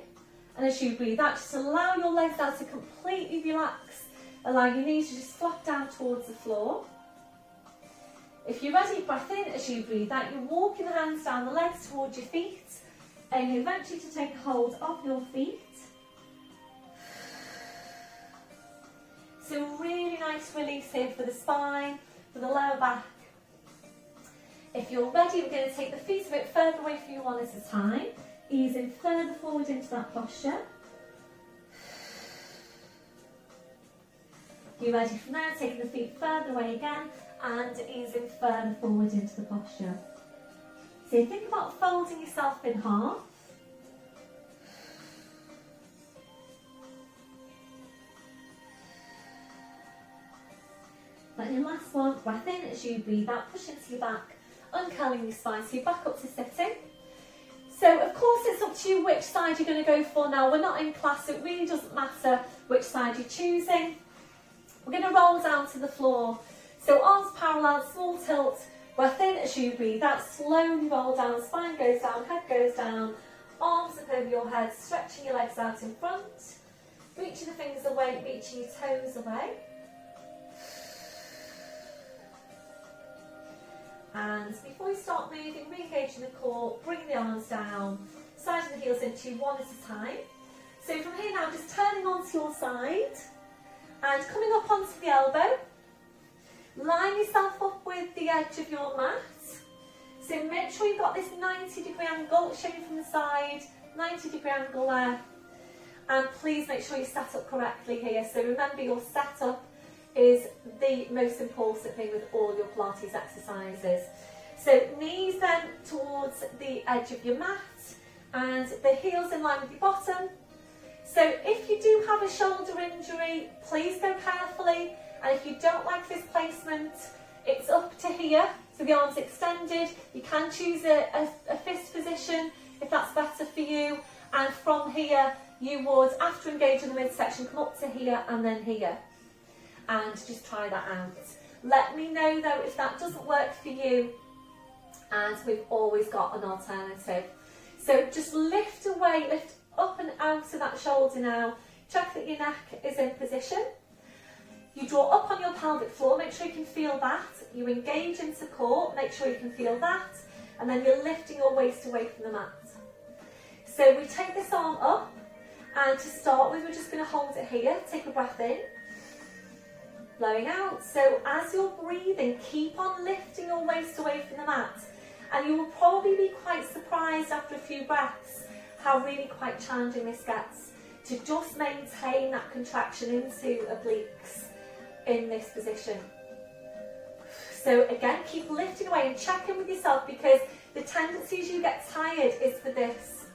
and as you breathe out, just allow your legs now to completely relax. Allow your knees to just flop down towards the floor. If you're ready, breath in. As you breathe out, you're walking the hands down the legs towards your feet, and eventually to take hold of your feet. So really nice release here for the spine, for the lower back. If you're ready, we're going to take the feet a bit further away from you one at a time, easing further forward into that posture. You're ready from there, taking the feet further away again and easing further forward into the posture. So think about folding yourself in half. Then your last one, breath in as you breathe out, push into your back, uncurling your spine, so you're back up to sitting. So of course it's up to you which side you're going to go for now. We're not in class, so it really doesn't matter which side you're choosing. We're going to roll down to the floor. So arms parallel, small tilt, breath in as you breathe out, slowly roll down, spine goes down, head goes down, arms up over your head, stretching your legs out in front, reaching the fingers away, reaching your toes away. And before you start moving, re-engaging the core, bring the arms down, sliding the heels into one at a time. So from here now, just turning onto your side and coming up onto the elbow. Line yourself up with the edge of your mat. So make sure you've got this 90-degree angle showing from the side, 90-degree angle there. And please make sure you set up correctly here. So remember, your setup is the most important thing with all your Pilates exercises. So knees then towards the edge of your mat and the heels in line with your bottom. So if you do have a shoulder injury, please go carefully. And if you don't like this placement, it's up to here. So the arms extended. You can choose a fist position if that's better for you. And from here, you would, after engaging the midsection, come up to here and then here. And just try that out. Let me know though if that doesn't work for you, and we've always got an alternative. So just lift away, lift up and out of that shoulder now. Check that your neck is in position. You draw up on your pelvic floor, make sure you can feel that. You engage into core, make sure you can feel that. And then you're lifting your waist away from the mat. So we take this arm up, and to start with, we're just going to hold it here. Take a breath in. Blowing out. So as you're breathing, keep on lifting your waist away from the mat, and you will probably be quite surprised after a few breaths how really quite challenging this gets to just maintain that contraction into obliques in this position. So again, keep lifting away and check in with yourself, because the tendency as you get tired is for this.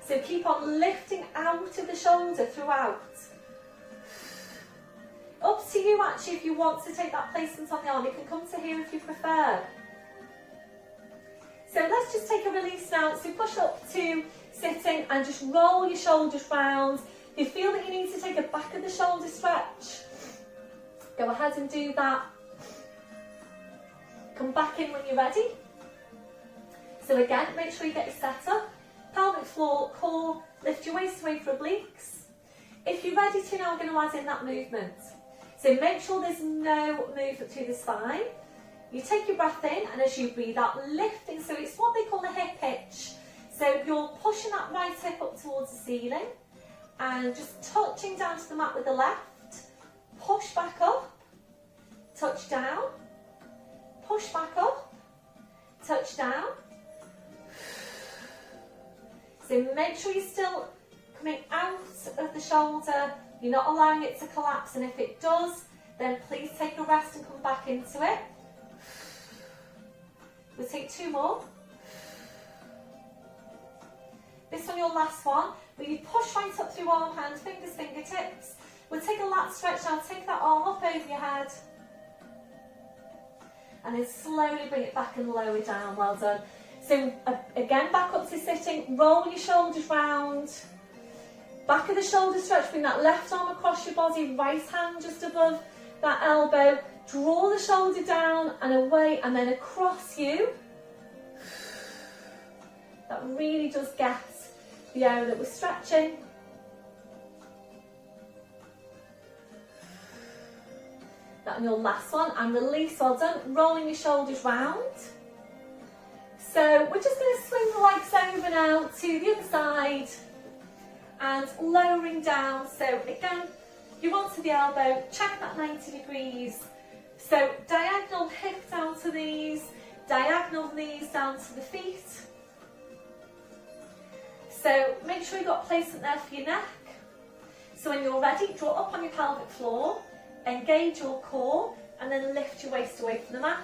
So keep on lifting out of the shoulder throughout. Up to you actually if you want to take that placement on the arm. You can come to here if you prefer. So let's just take a release now. So push up to sitting and just roll your shoulders round. If you feel that you need to take a back of the shoulder stretch, go ahead and do that. Come back in when you're ready. So again, make sure you get your set up. Pelvic floor, core, lift your waist away for obliques. If you're ready to now, I'm going to add in that movement. So make sure there's no movement through the spine. You take your breath in, and as you breathe out, lifting. So it's what they call a hip hitch. So you're pushing that right hip up towards the ceiling and just touching down to the mat with the left. Push back up, touch down, push back up, touch down. So make sure you're still coming out of the shoulder. You're not allowing it to collapse, and if it does, then please take a rest and come back into it. We'll take 2 more. This one, your last one, where you push right up through arm, hand, fingers, fingertips. We'll take a lat stretch now, take that arm up over your head. And then slowly bring it back and lower down, well done. So again, back up to sitting, roll your shoulders round. Back of the shoulder stretch, bring that left arm across your body, right hand just above that elbow. Draw the shoulder down and away and then across you. That really does get the area that we're stretching. That on your last one, and release, well done. Rolling your shoulders round. So we're just going to swing the legs over now to the other side and lowering down. So again, you want to the elbow, check that 90 degrees. So diagonal hip down to these, diagonal knees down to the feet. So make sure you've got placement there for your neck. So when you're ready, draw up on your pelvic floor, engage your core, and then lift your waist away from the mat.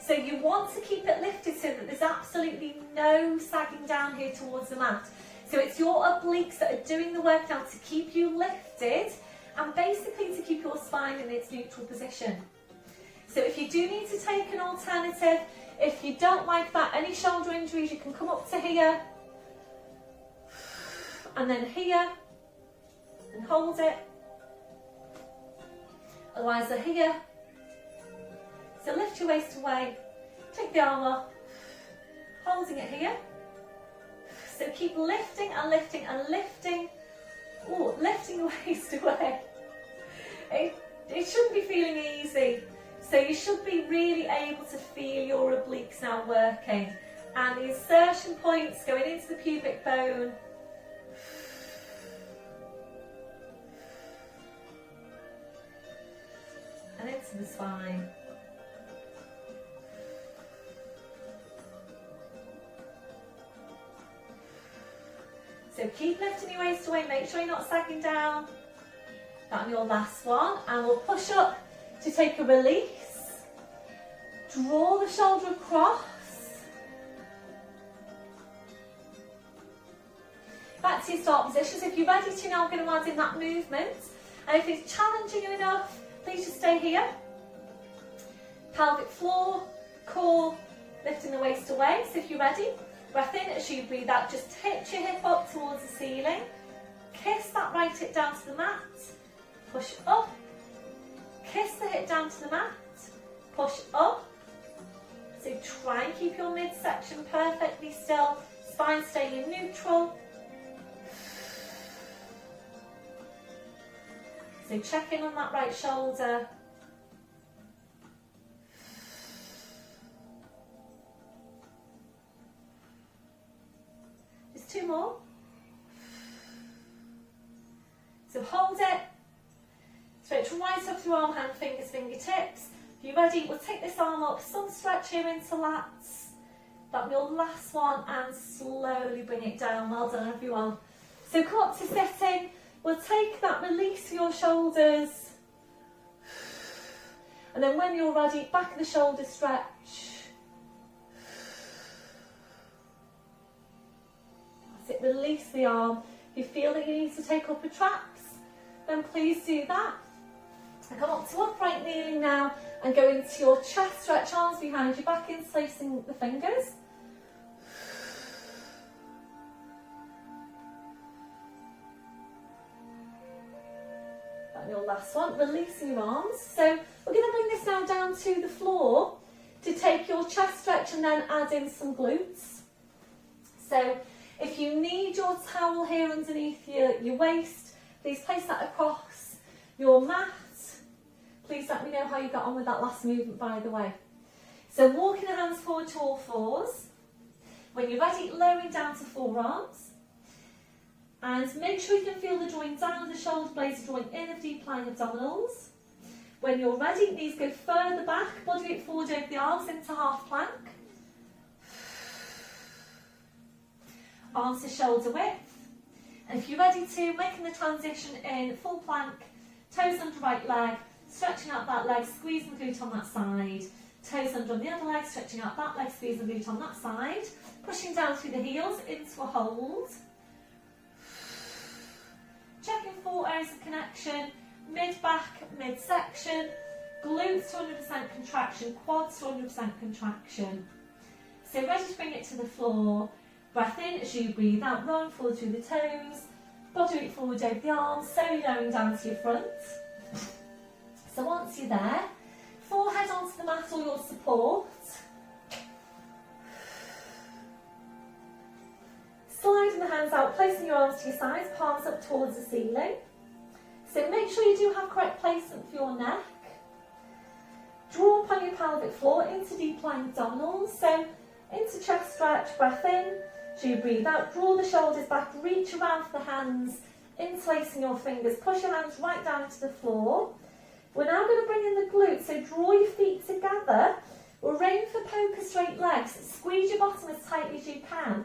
So you want to keep it lifted so that there's absolutely no sagging down here towards the mat. So it's your obliques that are doing the work now to keep you lifted and basically to keep your spine in its neutral position. So if you do need to take an alternative, if you don't like that, any shoulder injuries, you can come up to here and then here and hold it. Otherwise they're here. So lift your waist away, take the arm up, holding it here. So keep lifting and lifting and lifting. Oh, lifting your waist away. It shouldn't be feeling easy. So you should be really able to feel your obliques now working. And the insertion points going into the pubic bone. And into the spine. So keep lifting your waist away, make sure you're not sagging down. That on your last one, and we'll push up to take a release. Draw the shoulder across. Back to your start position. So if you're ready to now, I'm going to add in that movement. And if it's challenging you enough, please just stay here. Pelvic floor, core, lifting the waist away. So if you're ready, breath in as you breathe out. Just tip your hip up towards the ceiling. Kiss that right hip down to the mat. Push up. Kiss the hip down to the mat. Push up. So try and keep your midsection perfectly still. Spine staying in neutral. So check in on that right shoulder. Just 2 more. So hold it. Stretch right up through arm, hand, fingers, fingertips. If you're ready, we'll take this arm up, some stretch here into lats. That'll be your last one, and slowly bring it down. Well done, everyone. So come up to sitting. We'll take that release for your shoulders. And then when you're ready, back of the shoulder stretch. That's it, release the arm. If you feel that you need to take upper traps, then please do that. And come up to upright kneeling now and go into your chest stretch, arms behind your back, interlacing the fingers. And your last one, releasing your arms. So we're going to bring this now down to the floor to take your chest stretch and then add in some glutes. So if you need your towel here underneath your waist, please place that across your mat. Please let me know how you got on with that last movement, by the way. So walking the hands forward to all fours. When you're ready, lowering down to forearms. And make sure you can feel the joint down of the shoulder blades, joint in of deep lying abdominals. When you're ready, knees go further back, body weight forward over the arms into half plank. Arms to shoulder width. And if you're ready to, making the transition in full plank, toes under right leg, stretching out that leg, squeezing the glute on that side. Toes under on the other leg, stretching out that leg, squeeze the glute on that side. Pushing down through the heels into a hold. Checking 4 areas of connection, mid-back, midsection, glutes to 100% contraction, quads to 100% contraction. So ready to bring it to the floor. Breath in as you breathe out, rolling forward through the toes, body weight forward over the arms, slowly lowering down to your front. So once you're there, forehead onto the mat or your support. Sliding the hands out, placing your arms to your sides, palms up towards the ceiling. So make sure you do have correct placement for your neck. Draw up on your pelvic floor into deep lying abdominals. So into chest stretch, breath in. As you breathe out, draw the shoulders back, reach around for the hands, interlacing your fingers, push your hands right down to the floor. We're now going to bring in the glutes, so draw your feet together. We're aiming for poker straight legs, squeeze your bottom as tightly as you can.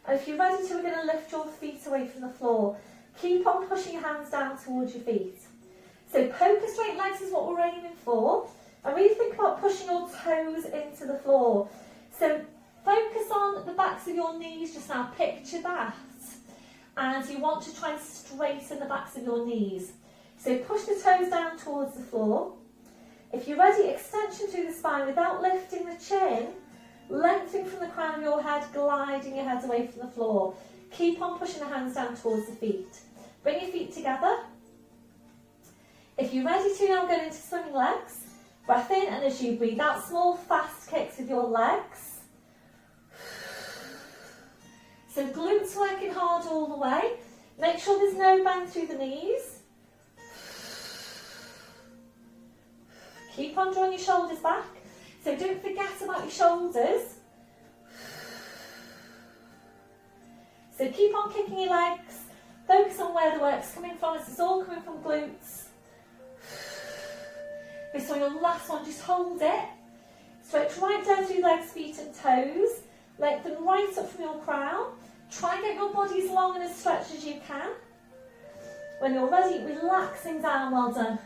And if you're ready to, we're going to lift your feet away from the floor. Keep on pushing your hands down towards your feet. So poker straight legs is what we're aiming for. And really think about pushing your toes into the floor. So focus on the backs of your knees just now, picture that. And you want to try and straighten the backs of your knees. So push the toes down towards the floor. If you're ready, extension through the spine without lifting the chin, lengthening from the crown of your head, gliding your head away from the floor. Keep on pushing the hands down towards the feet. Bring your feet together. If you're ready to, now go into swimming legs. Breath in, and as you breathe out, small fast kicks with your legs. So glutes working hard all the way. Make sure there's no bend through the knees. Keep on drawing your shoulders back. So don't forget about your shoulders. So keep on kicking your legs. Focus on where the work's coming from. This is all coming from glutes. This one, your last one, just hold it. Stretch right down through legs, feet and toes. Lengthen right up from your crown. Try and get your body as long and as stretched as you can. When you're ready, relaxing down, well done.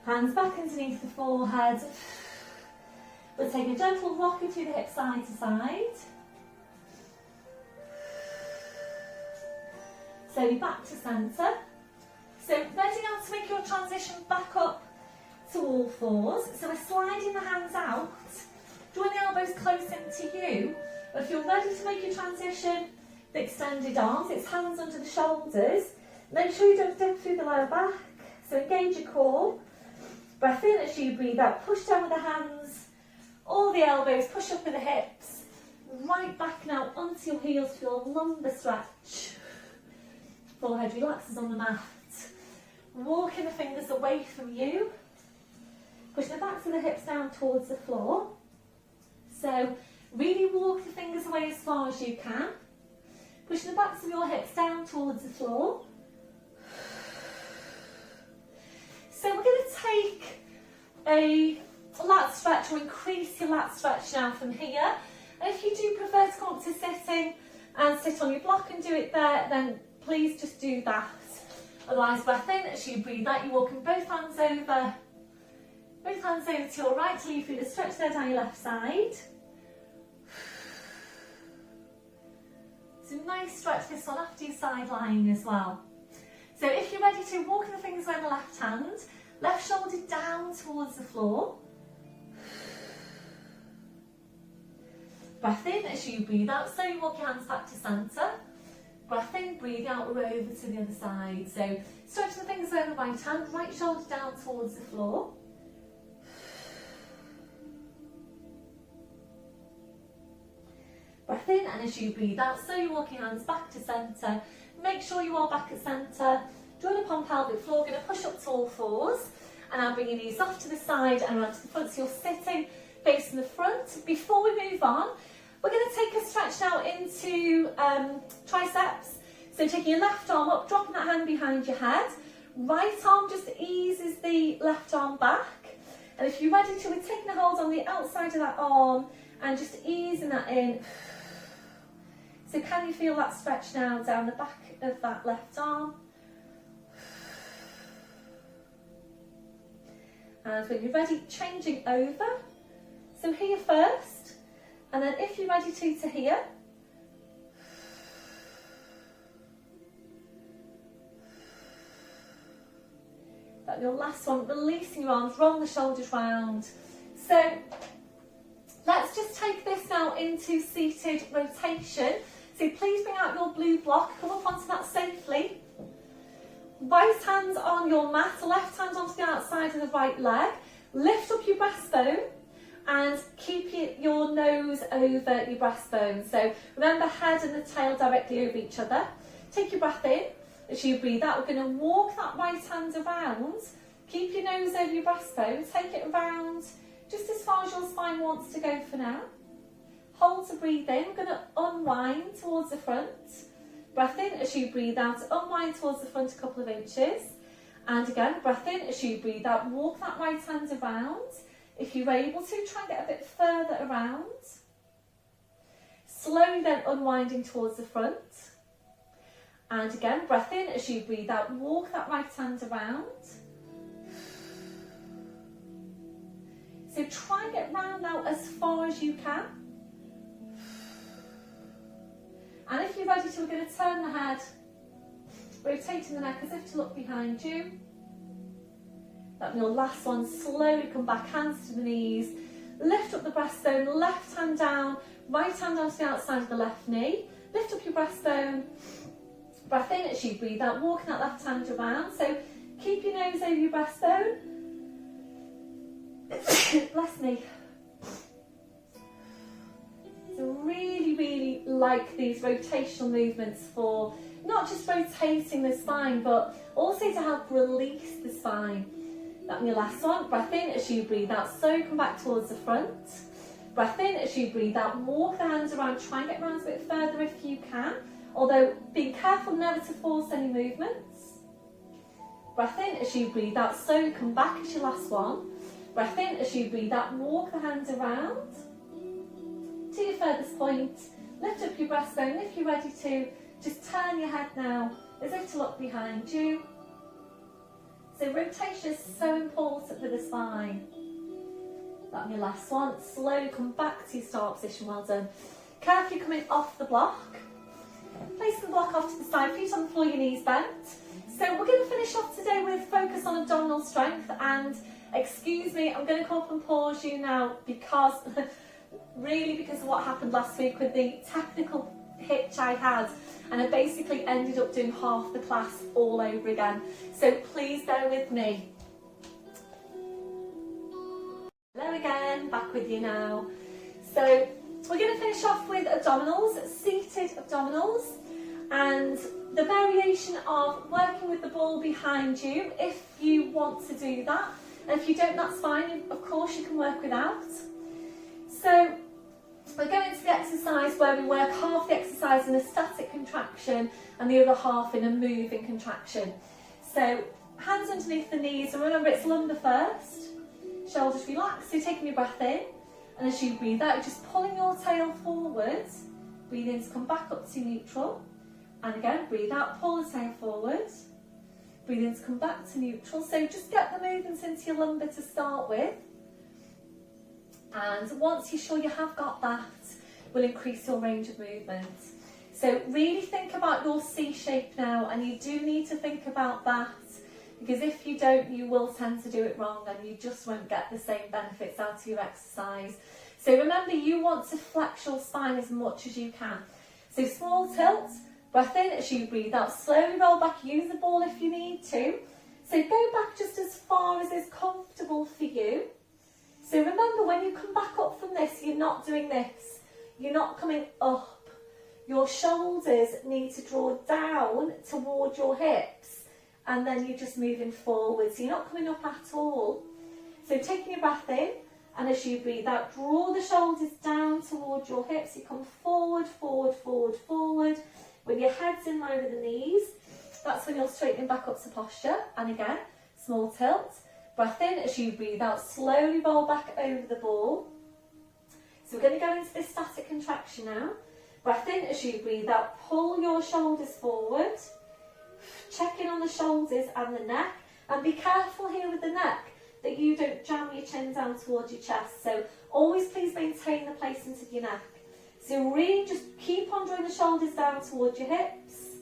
Hands back underneath the forehead. We'll take a gentle rocking through the hips side to side. Slowly back to centre. So ready now to make your transition back up to all fours. So we're sliding the hands out, drawing the elbows close into you. If you're ready to make your transition, the extended arms, it's hands under the shoulders. Make sure you don't dip through the lower back. So engage your core. Breath in as you breathe out. Push down with the hands, all the elbows, push up with the hips. Right back now onto your heels for your lumbar stretch. Forehead relaxes on the mat. Walking the fingers away from you. Push the backs of the hips down towards the floor. So really walk the fingers away as far as you can. Push the backs of your hips down towards the floor. So we're going to take a lat stretch, or increase your lat stretch now from here. And if you do prefer to come up to sitting and sit on your block and do it there, then please just do that. Otherwise, breath in as you breathe out. You're walking both hands over to your right till you feel the stretch there down your left side. So nice stretch this one after your side lying as well. So if you're ready to, walk the fingers around the left hand, left shoulder down towards the floor. Breath in as you breathe out, slowly walk your hands back to centre. Breath in, breathe out, we're over to the other side. So stretch the fingers over the right hand, right shoulder down towards the floor. Breath in, and as you breathe out, slowly walk your hands back to centre. Make sure you are back at centre. Join upon pelvic floor, going to push up to all fours. And now bring your knees off to the side and around to the front. So you're sitting facing the front. Before we move on, we're going to take a stretch now into triceps. So taking your left arm up, dropping that hand behind your head. Right arm just eases the left arm back. And if you're ready to, we're taking a hold on the outside of that arm and just easing that in. So can you feel that stretch now down the back of that left arm? And when you're ready, changing over. So here first, and then if you're ready to here. That's your last one, releasing your arms, roll the shoulders round. So let's just take this now into seated rotation. So please bring out your blue block, come up onto that safely. Right hand on your mat, left hand onto the outside of the right leg. Lift up your breastbone and keep your nose over your breastbone. So remember, head and the tail directly over each other. Take your breath in. As you breathe out, we're going to walk that right hand around. Keep your nose over your breastbone. Take it around just as far as your spine wants to go for now. Hold to breathe in. We're going to unwind towards the front. Breath in as you breathe out. Unwind towards the front a couple of inches. And again, breath in as you breathe out. Walk that right hand around. If you're able to, try and get a bit further around. Slowly then unwinding towards the front. And again, breath in as you breathe out. Walk that right hand around. So try and get round now as far as you can. And if you're ready to, we're going to turn the head, rotating the neck as if to look behind you. That's your last one. Slowly come back, hands to the knees. Lift up the breastbone, left hand down, right hand onto the outside of the left knee. Lift up your breastbone. Breath in as you breathe out, walking that left hand around. So keep your nose over your breastbone. Bless me. So really like these rotational movements for not just rotating the spine, but also to help release the spine. That's your last one. Breath in as you breathe out. So come back towards the front. Breath in as you breathe out. Walk the hands around. Try and get around a bit further if you can. Although be careful never to force any movements. Breath in as you breathe out. So come back as your last one. Breath in as you breathe out. Walk the hands around to your furthest point. Lift up your breastbone. If you're ready to, just turn your head now as if to look behind you. So rotation is so important for the spine. That's your last one. Slowly come back to your start position. Well done. Carefully coming off the block. Place the block off to the side, feet on the floor, your knees bent. So we're going to finish off today with focus on abdominal strength. And excuse me, I'm going to come up and pause you now because really because of what happened last week with the technical hitch I had, and I basically ended up doing half the class all over again. So please bear with me. Hello again, back with you now. So we're going to finish off with abdominals, seated abdominals, and the variation of working with the ball behind you if you want to do that. And if you don't, that's fine. Of course, you can work without. So we're going to the exercise where we work half the exercise in a static contraction and the other half in a moving contraction. So hands underneath the knees, and remember it's lumbar first, shoulders relaxed, so taking your breath in, and as you breathe out, just pulling your tail forward, breathe in to come back up to neutral, and again, breathe out, pull the tail forward, breathe in to come back to neutral. So just get the movements into your lumbar to start with. And once you're sure you have got that, we'll increase your range of movement. So really think about your C shape now, and you do need to think about that, because if you don't, you will tend to do it wrong and you just won't get the same benefits out of your exercise. So remember, you want to flex your spine as much as you can. So small tilt, breath in as you breathe out, slowly roll back, use the ball if you need to. So go back just as far as is comfortable for you. So remember, when you come back up from this, you're not doing this. You're not coming up. Your shoulders need to draw down toward your hips, and then you're just moving forward. So you're not coming up at all. So taking your breath in, and as you breathe out, draw the shoulders down toward your hips. You come forward, forward, forward, forward. When your head's in line with the knees, that's when you're straightening back up to posture. And again, small tilt. Breath in as you breathe out, slowly roll back over the ball. So we're going to go into this static contraction now. Breath in as you breathe out, pull your shoulders forward. Check in on the shoulders and the neck. And be careful here with the neck. that you don't jam your chin down towards your chest. So always please maintain the placement of your neck. So really just keep on drawing the shoulders down towards your hips.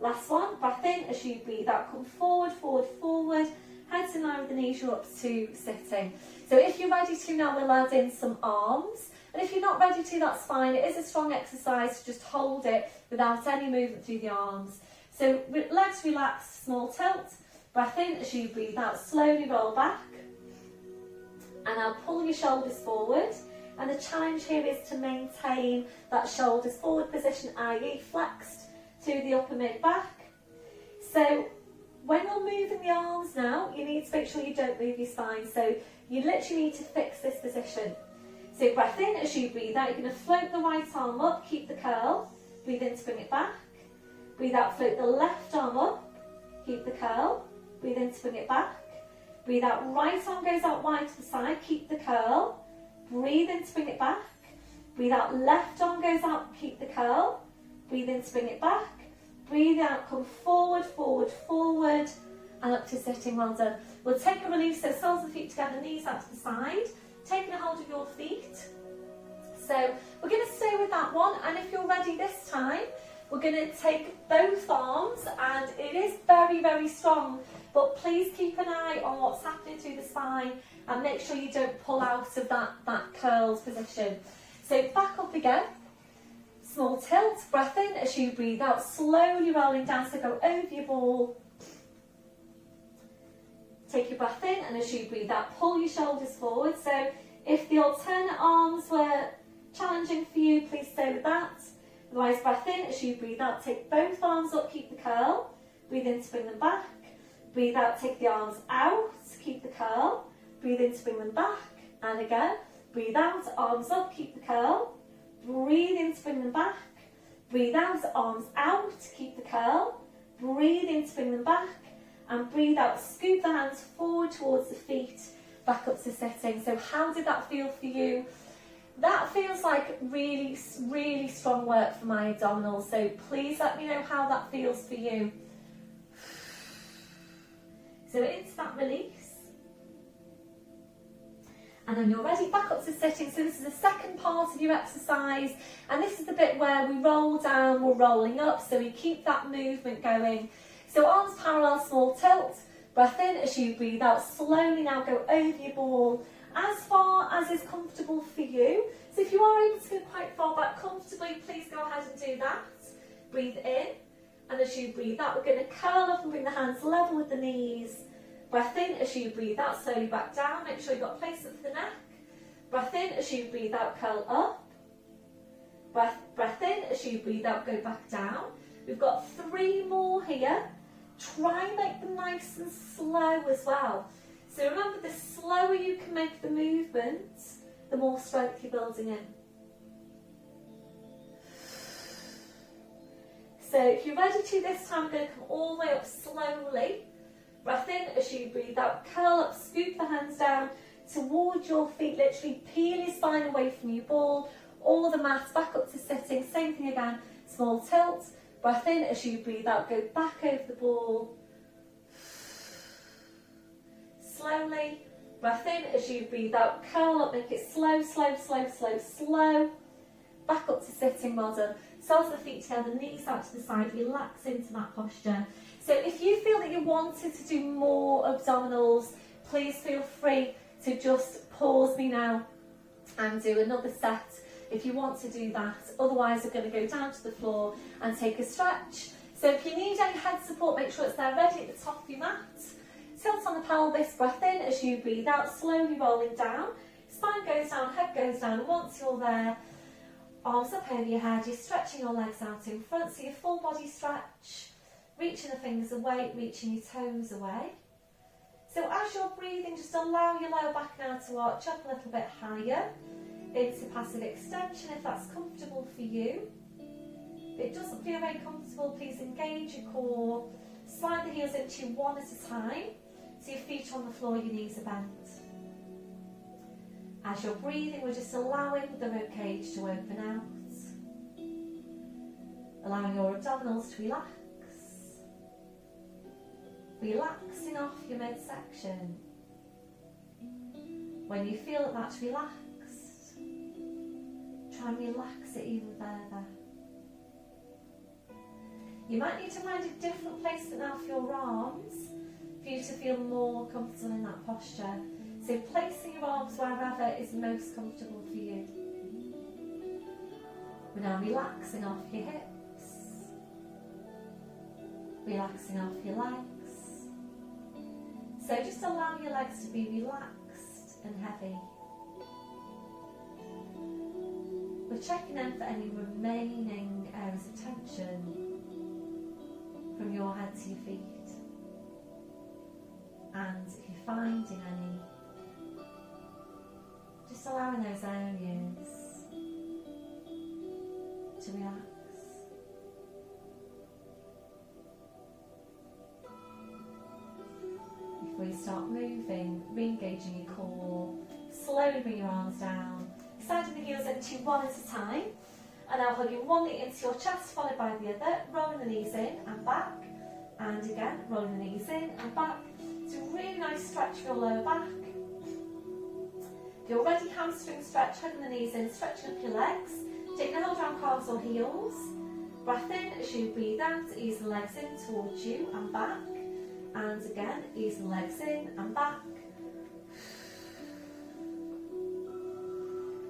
Last one, breath in as you breathe out, come forward, forward, forward. Heads in line with the knees, you're up to sitting. So if you're ready to now, we'll add in some arms. And if you're not ready to, that's fine. It is a strong exercise, just hold it without any movement through the arms. So legs relaxed, small tilt. Breath in as you breathe out, slowly roll back. And now pull your shoulders forward. And the challenge here is to maintain that shoulders forward position, i.e. flexed to the upper mid back. So when you're moving the arms now, you need to make sure you don't move your spine. So you literally need to fix this position. So breath in as you breathe out, you're going to float the right arm up, keep the curl. Breathe in to bring it back. Breathe out, float the left arm up, keep the curl. Breathe in to bring it back. Breathe out, right arm goes out wide to the side, keep the curl. Breathe in to bring it back. Breathe out, left arm goes out, keep the curl. Breathe in to bring it back. Breathe out, come forward, forward, forward, and up to sitting. Well done. We'll take a release, so soles of the feet together, knees out to the side. Taking a hold of your feet. So we're going to stay with that one, and if you're ready this time, we're going to take both arms, and it is very, very strong, but please keep an eye on what's happening through the spine and make sure you don't pull out of that curled position. So back up again. Small tilt, breath in as you breathe out, slowly rolling down, so go over your ball. Take your breath in, and as you breathe out, pull your shoulders forward. So if the alternate arms were challenging for you, please stay with that. Otherwise, breath in as you breathe out, take both arms up, keep the curl. Breathe in to bring them back. Breathe out, take the arms out, keep the curl. Breathe in to bring them back. And again, breathe out, arms up, keep the curl. Breathe in to bring them back. Breathe out, arms out, keep the curl. Breathe in to bring them back. And breathe out, scoop the hands forward towards the feet, back up to sitting. So how did that feel for you? That feels like really, really strong work for my abdominals. So please let me know how that feels for you. So into that release. And then you're ready, back up to sitting. So this is the second part of your exercise. And this is the bit where we roll down, we're rolling up. So we keep that movement going. So arms parallel, small tilt. Breath in as you breathe out. Slowly now go over your ball as far as is comfortable for you. So if you are able to go quite far back comfortably, please go ahead and do that. Breathe in. And as you breathe out, we're going to curl up and bring the hands level with the knees. Breath in as you breathe out, slowly back down. Make sure you've got placement for the neck. Breath in as you breathe out, curl up. Breath in as you breathe out, go back down. We've got 3 more here. Try and make them nice and slow as well. So remember, the slower you can make the movement, the more strength you're building in. So if you're ready to this time, I'm going to come all the way up slowly. Breath in as you breathe out, curl up, scoop the hands down towards your feet, literally peel your spine away from your ball, or the mat, back up to sitting. Same thing again, small tilt. Breath in as you breathe out, go back over the ball. Slowly, breath in as you breathe out, curl up, make it slow, slow, slow, slow, slow. Back up to sitting, well done. Soles of the feet together, knees out to the side, relax into that posture. So if you feel that you wanted to do more abdominals, please feel free to just pause me now and do another set if you want to do that. Otherwise, we're going to go down to the floor and take a stretch. So if you need any head support, make sure it's there ready at the top of your mat. Tilt on the pelvis, breath in as you breathe out, slowly rolling down. Spine goes down, head goes down. Once you're there, arms up over your head, you're stretching your legs out in front, so your full body stretch. Reaching the fingers away, reaching your toes away. So as you're breathing, just allow your lower back now to arch up a little bit higher into passive extension if that's comfortable for you. If it doesn't feel very comfortable, please engage your core. Slide the heels into you one at a time, so your feet on the floor, your knees are bent. As you're breathing, we're just allowing the ribcage to open out. Allowing your abdominals to relax. Relaxing off your midsection. When you feel that that's relaxed, try and relax it even further. You might need to find a different placement now for your arms for you to feel more comfortable in that posture. So placing your arms wherever is most comfortable for you. We're now relaxing off your hips, relaxing off your legs. So just allow your legs to be relaxed and heavy. We're checking in for any remaining areas of tension from your head to your feet. And if you're finding any, just allowing those areas to relax. Before you start moving, re-engaging your core, slowly bring your arms down, sliding the heels into one at a time, and now hugging one knee into your chest, followed by the other, rolling the knees in and back, and again, rolling the knees in and back. It's a really nice stretch for your lower back. If you're ready, hamstring stretch, hugging the knees in, stretching up your legs, taking a hold around calves or heels. Breath in as you breathe out, ease the legs in towards you and back. And again, ease the legs in and back.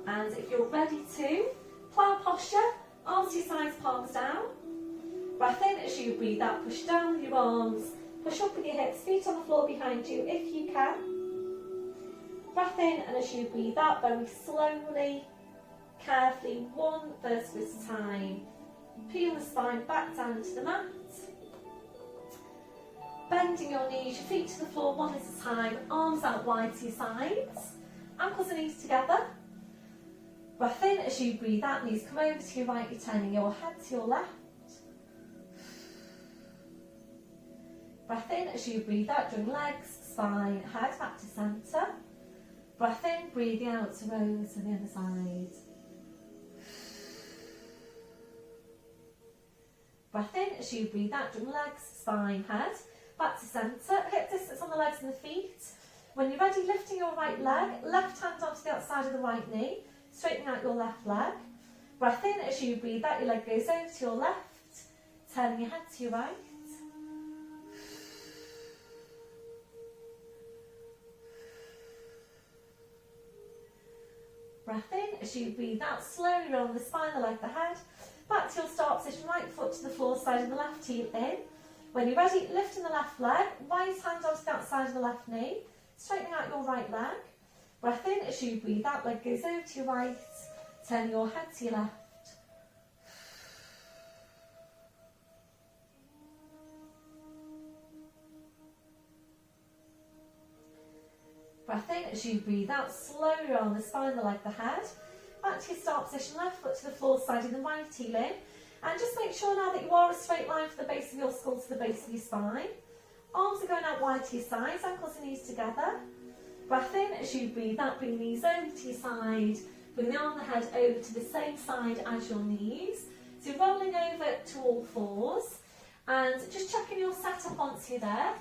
And if you're ready to, plough posture, arms to your sides, palms down. Breath in as you breathe out, push down with your arms, push up with your hips, feet on the floor behind you if you can. Breath in, and as you breathe out, very slowly, carefully, one vertebra at a time. Peel the spine back down to the mat. Bending your knees, your feet to the floor one at a time, arms out wide to your sides, ankles and knees together. Breath in as you breathe out, knees come over to your right, you're turning your head to your left. Breath in as you breathe out, drawing legs, spine, head back to centre. Breath in, breathing out to roll to the other side. Breath in as you breathe out, drawing legs, spine, head back to centre. Hip distance on the legs and the feet. When you're ready, lifting your right leg, left hand onto the outside of the right knee, straightening out your left leg. Breath in as you breathe out, your leg goes over to your left, turning your head to your right. Breath in as you breathe out, slowly roll the spine, the leg, the head. Back to your start position, right foot to the floor, sliding the left heel in. When you're ready, lifting the left leg, right hand onto the outside of the left knee, straightening out your right leg. Breath in as you breathe out, leg goes over to your right, turning your head to your left. Breath in as you breathe out, slowly roll the spine, the leg, the head. Back to your start position, left foot to the floor, sliding the right heel in. And just make sure now that you are a straight line from the base of your skull to the base of your spine. Arms are going out wide to your sides, ankles and knees together. Breath in as you breathe out, bring the knees over to your side. Bring the arm and the head over to the same side as your knees. So you're rolling over to all fours. And just checking your setup onto you there.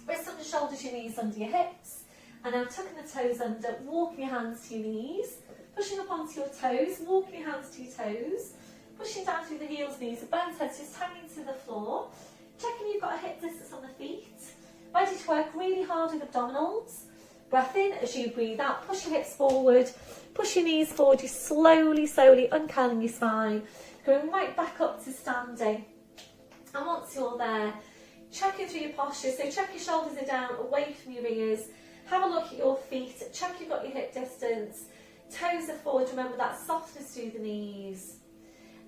Wrists under shoulders, your knees under your hips. And now tucking the toes under, walking your hands to your knees. Pushing up onto your toes, walking your hands to your toes. Pushing down through the heels, knees, the bones, heads just hanging to the floor. Checking you've got a hip distance on the feet. Ready to work really hard with abdominals. Breath in as you breathe out, push your hips forward, push your knees forward, you're slowly uncurling your spine, going right back up to standing. And once you're there, checking through your posture, so check your shoulders are down, away from your ears, have a look at your feet, check you've got your hip distance, toes are forward, remember that softness through the knees,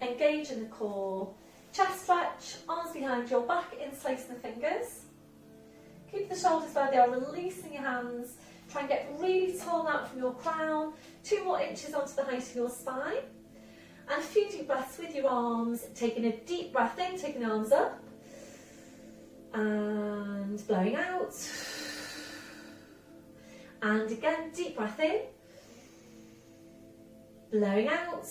engage in the core, chest stretch, arms behind your back, interlacing the fingers. Keep the shoulders where they are, releasing your hands. Try and get really tall out from your crown. 2 more inches onto the height of your spine. And a few deep breaths with your arms. Taking a deep breath in, taking the arms up. And blowing out. And again, deep breath in. Blowing out.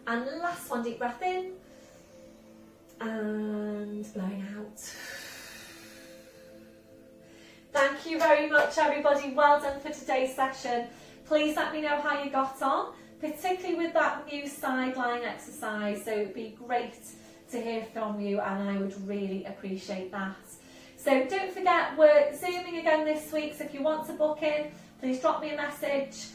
And last one, deep breath in. And blowing out. Thank you you very much, everybody. Well done for today's session. Please let me know how you got on, particularly with that new side lying exercise. So it'd be great to hear from you, and I would really appreciate that. So don't forget, we're Zooming again this week, so if you want to book in, please drop me a message.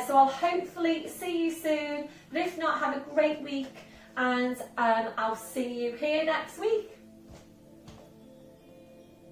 So I'll hopefully see you soon, but if not, have a great week, and I'll see you here next week.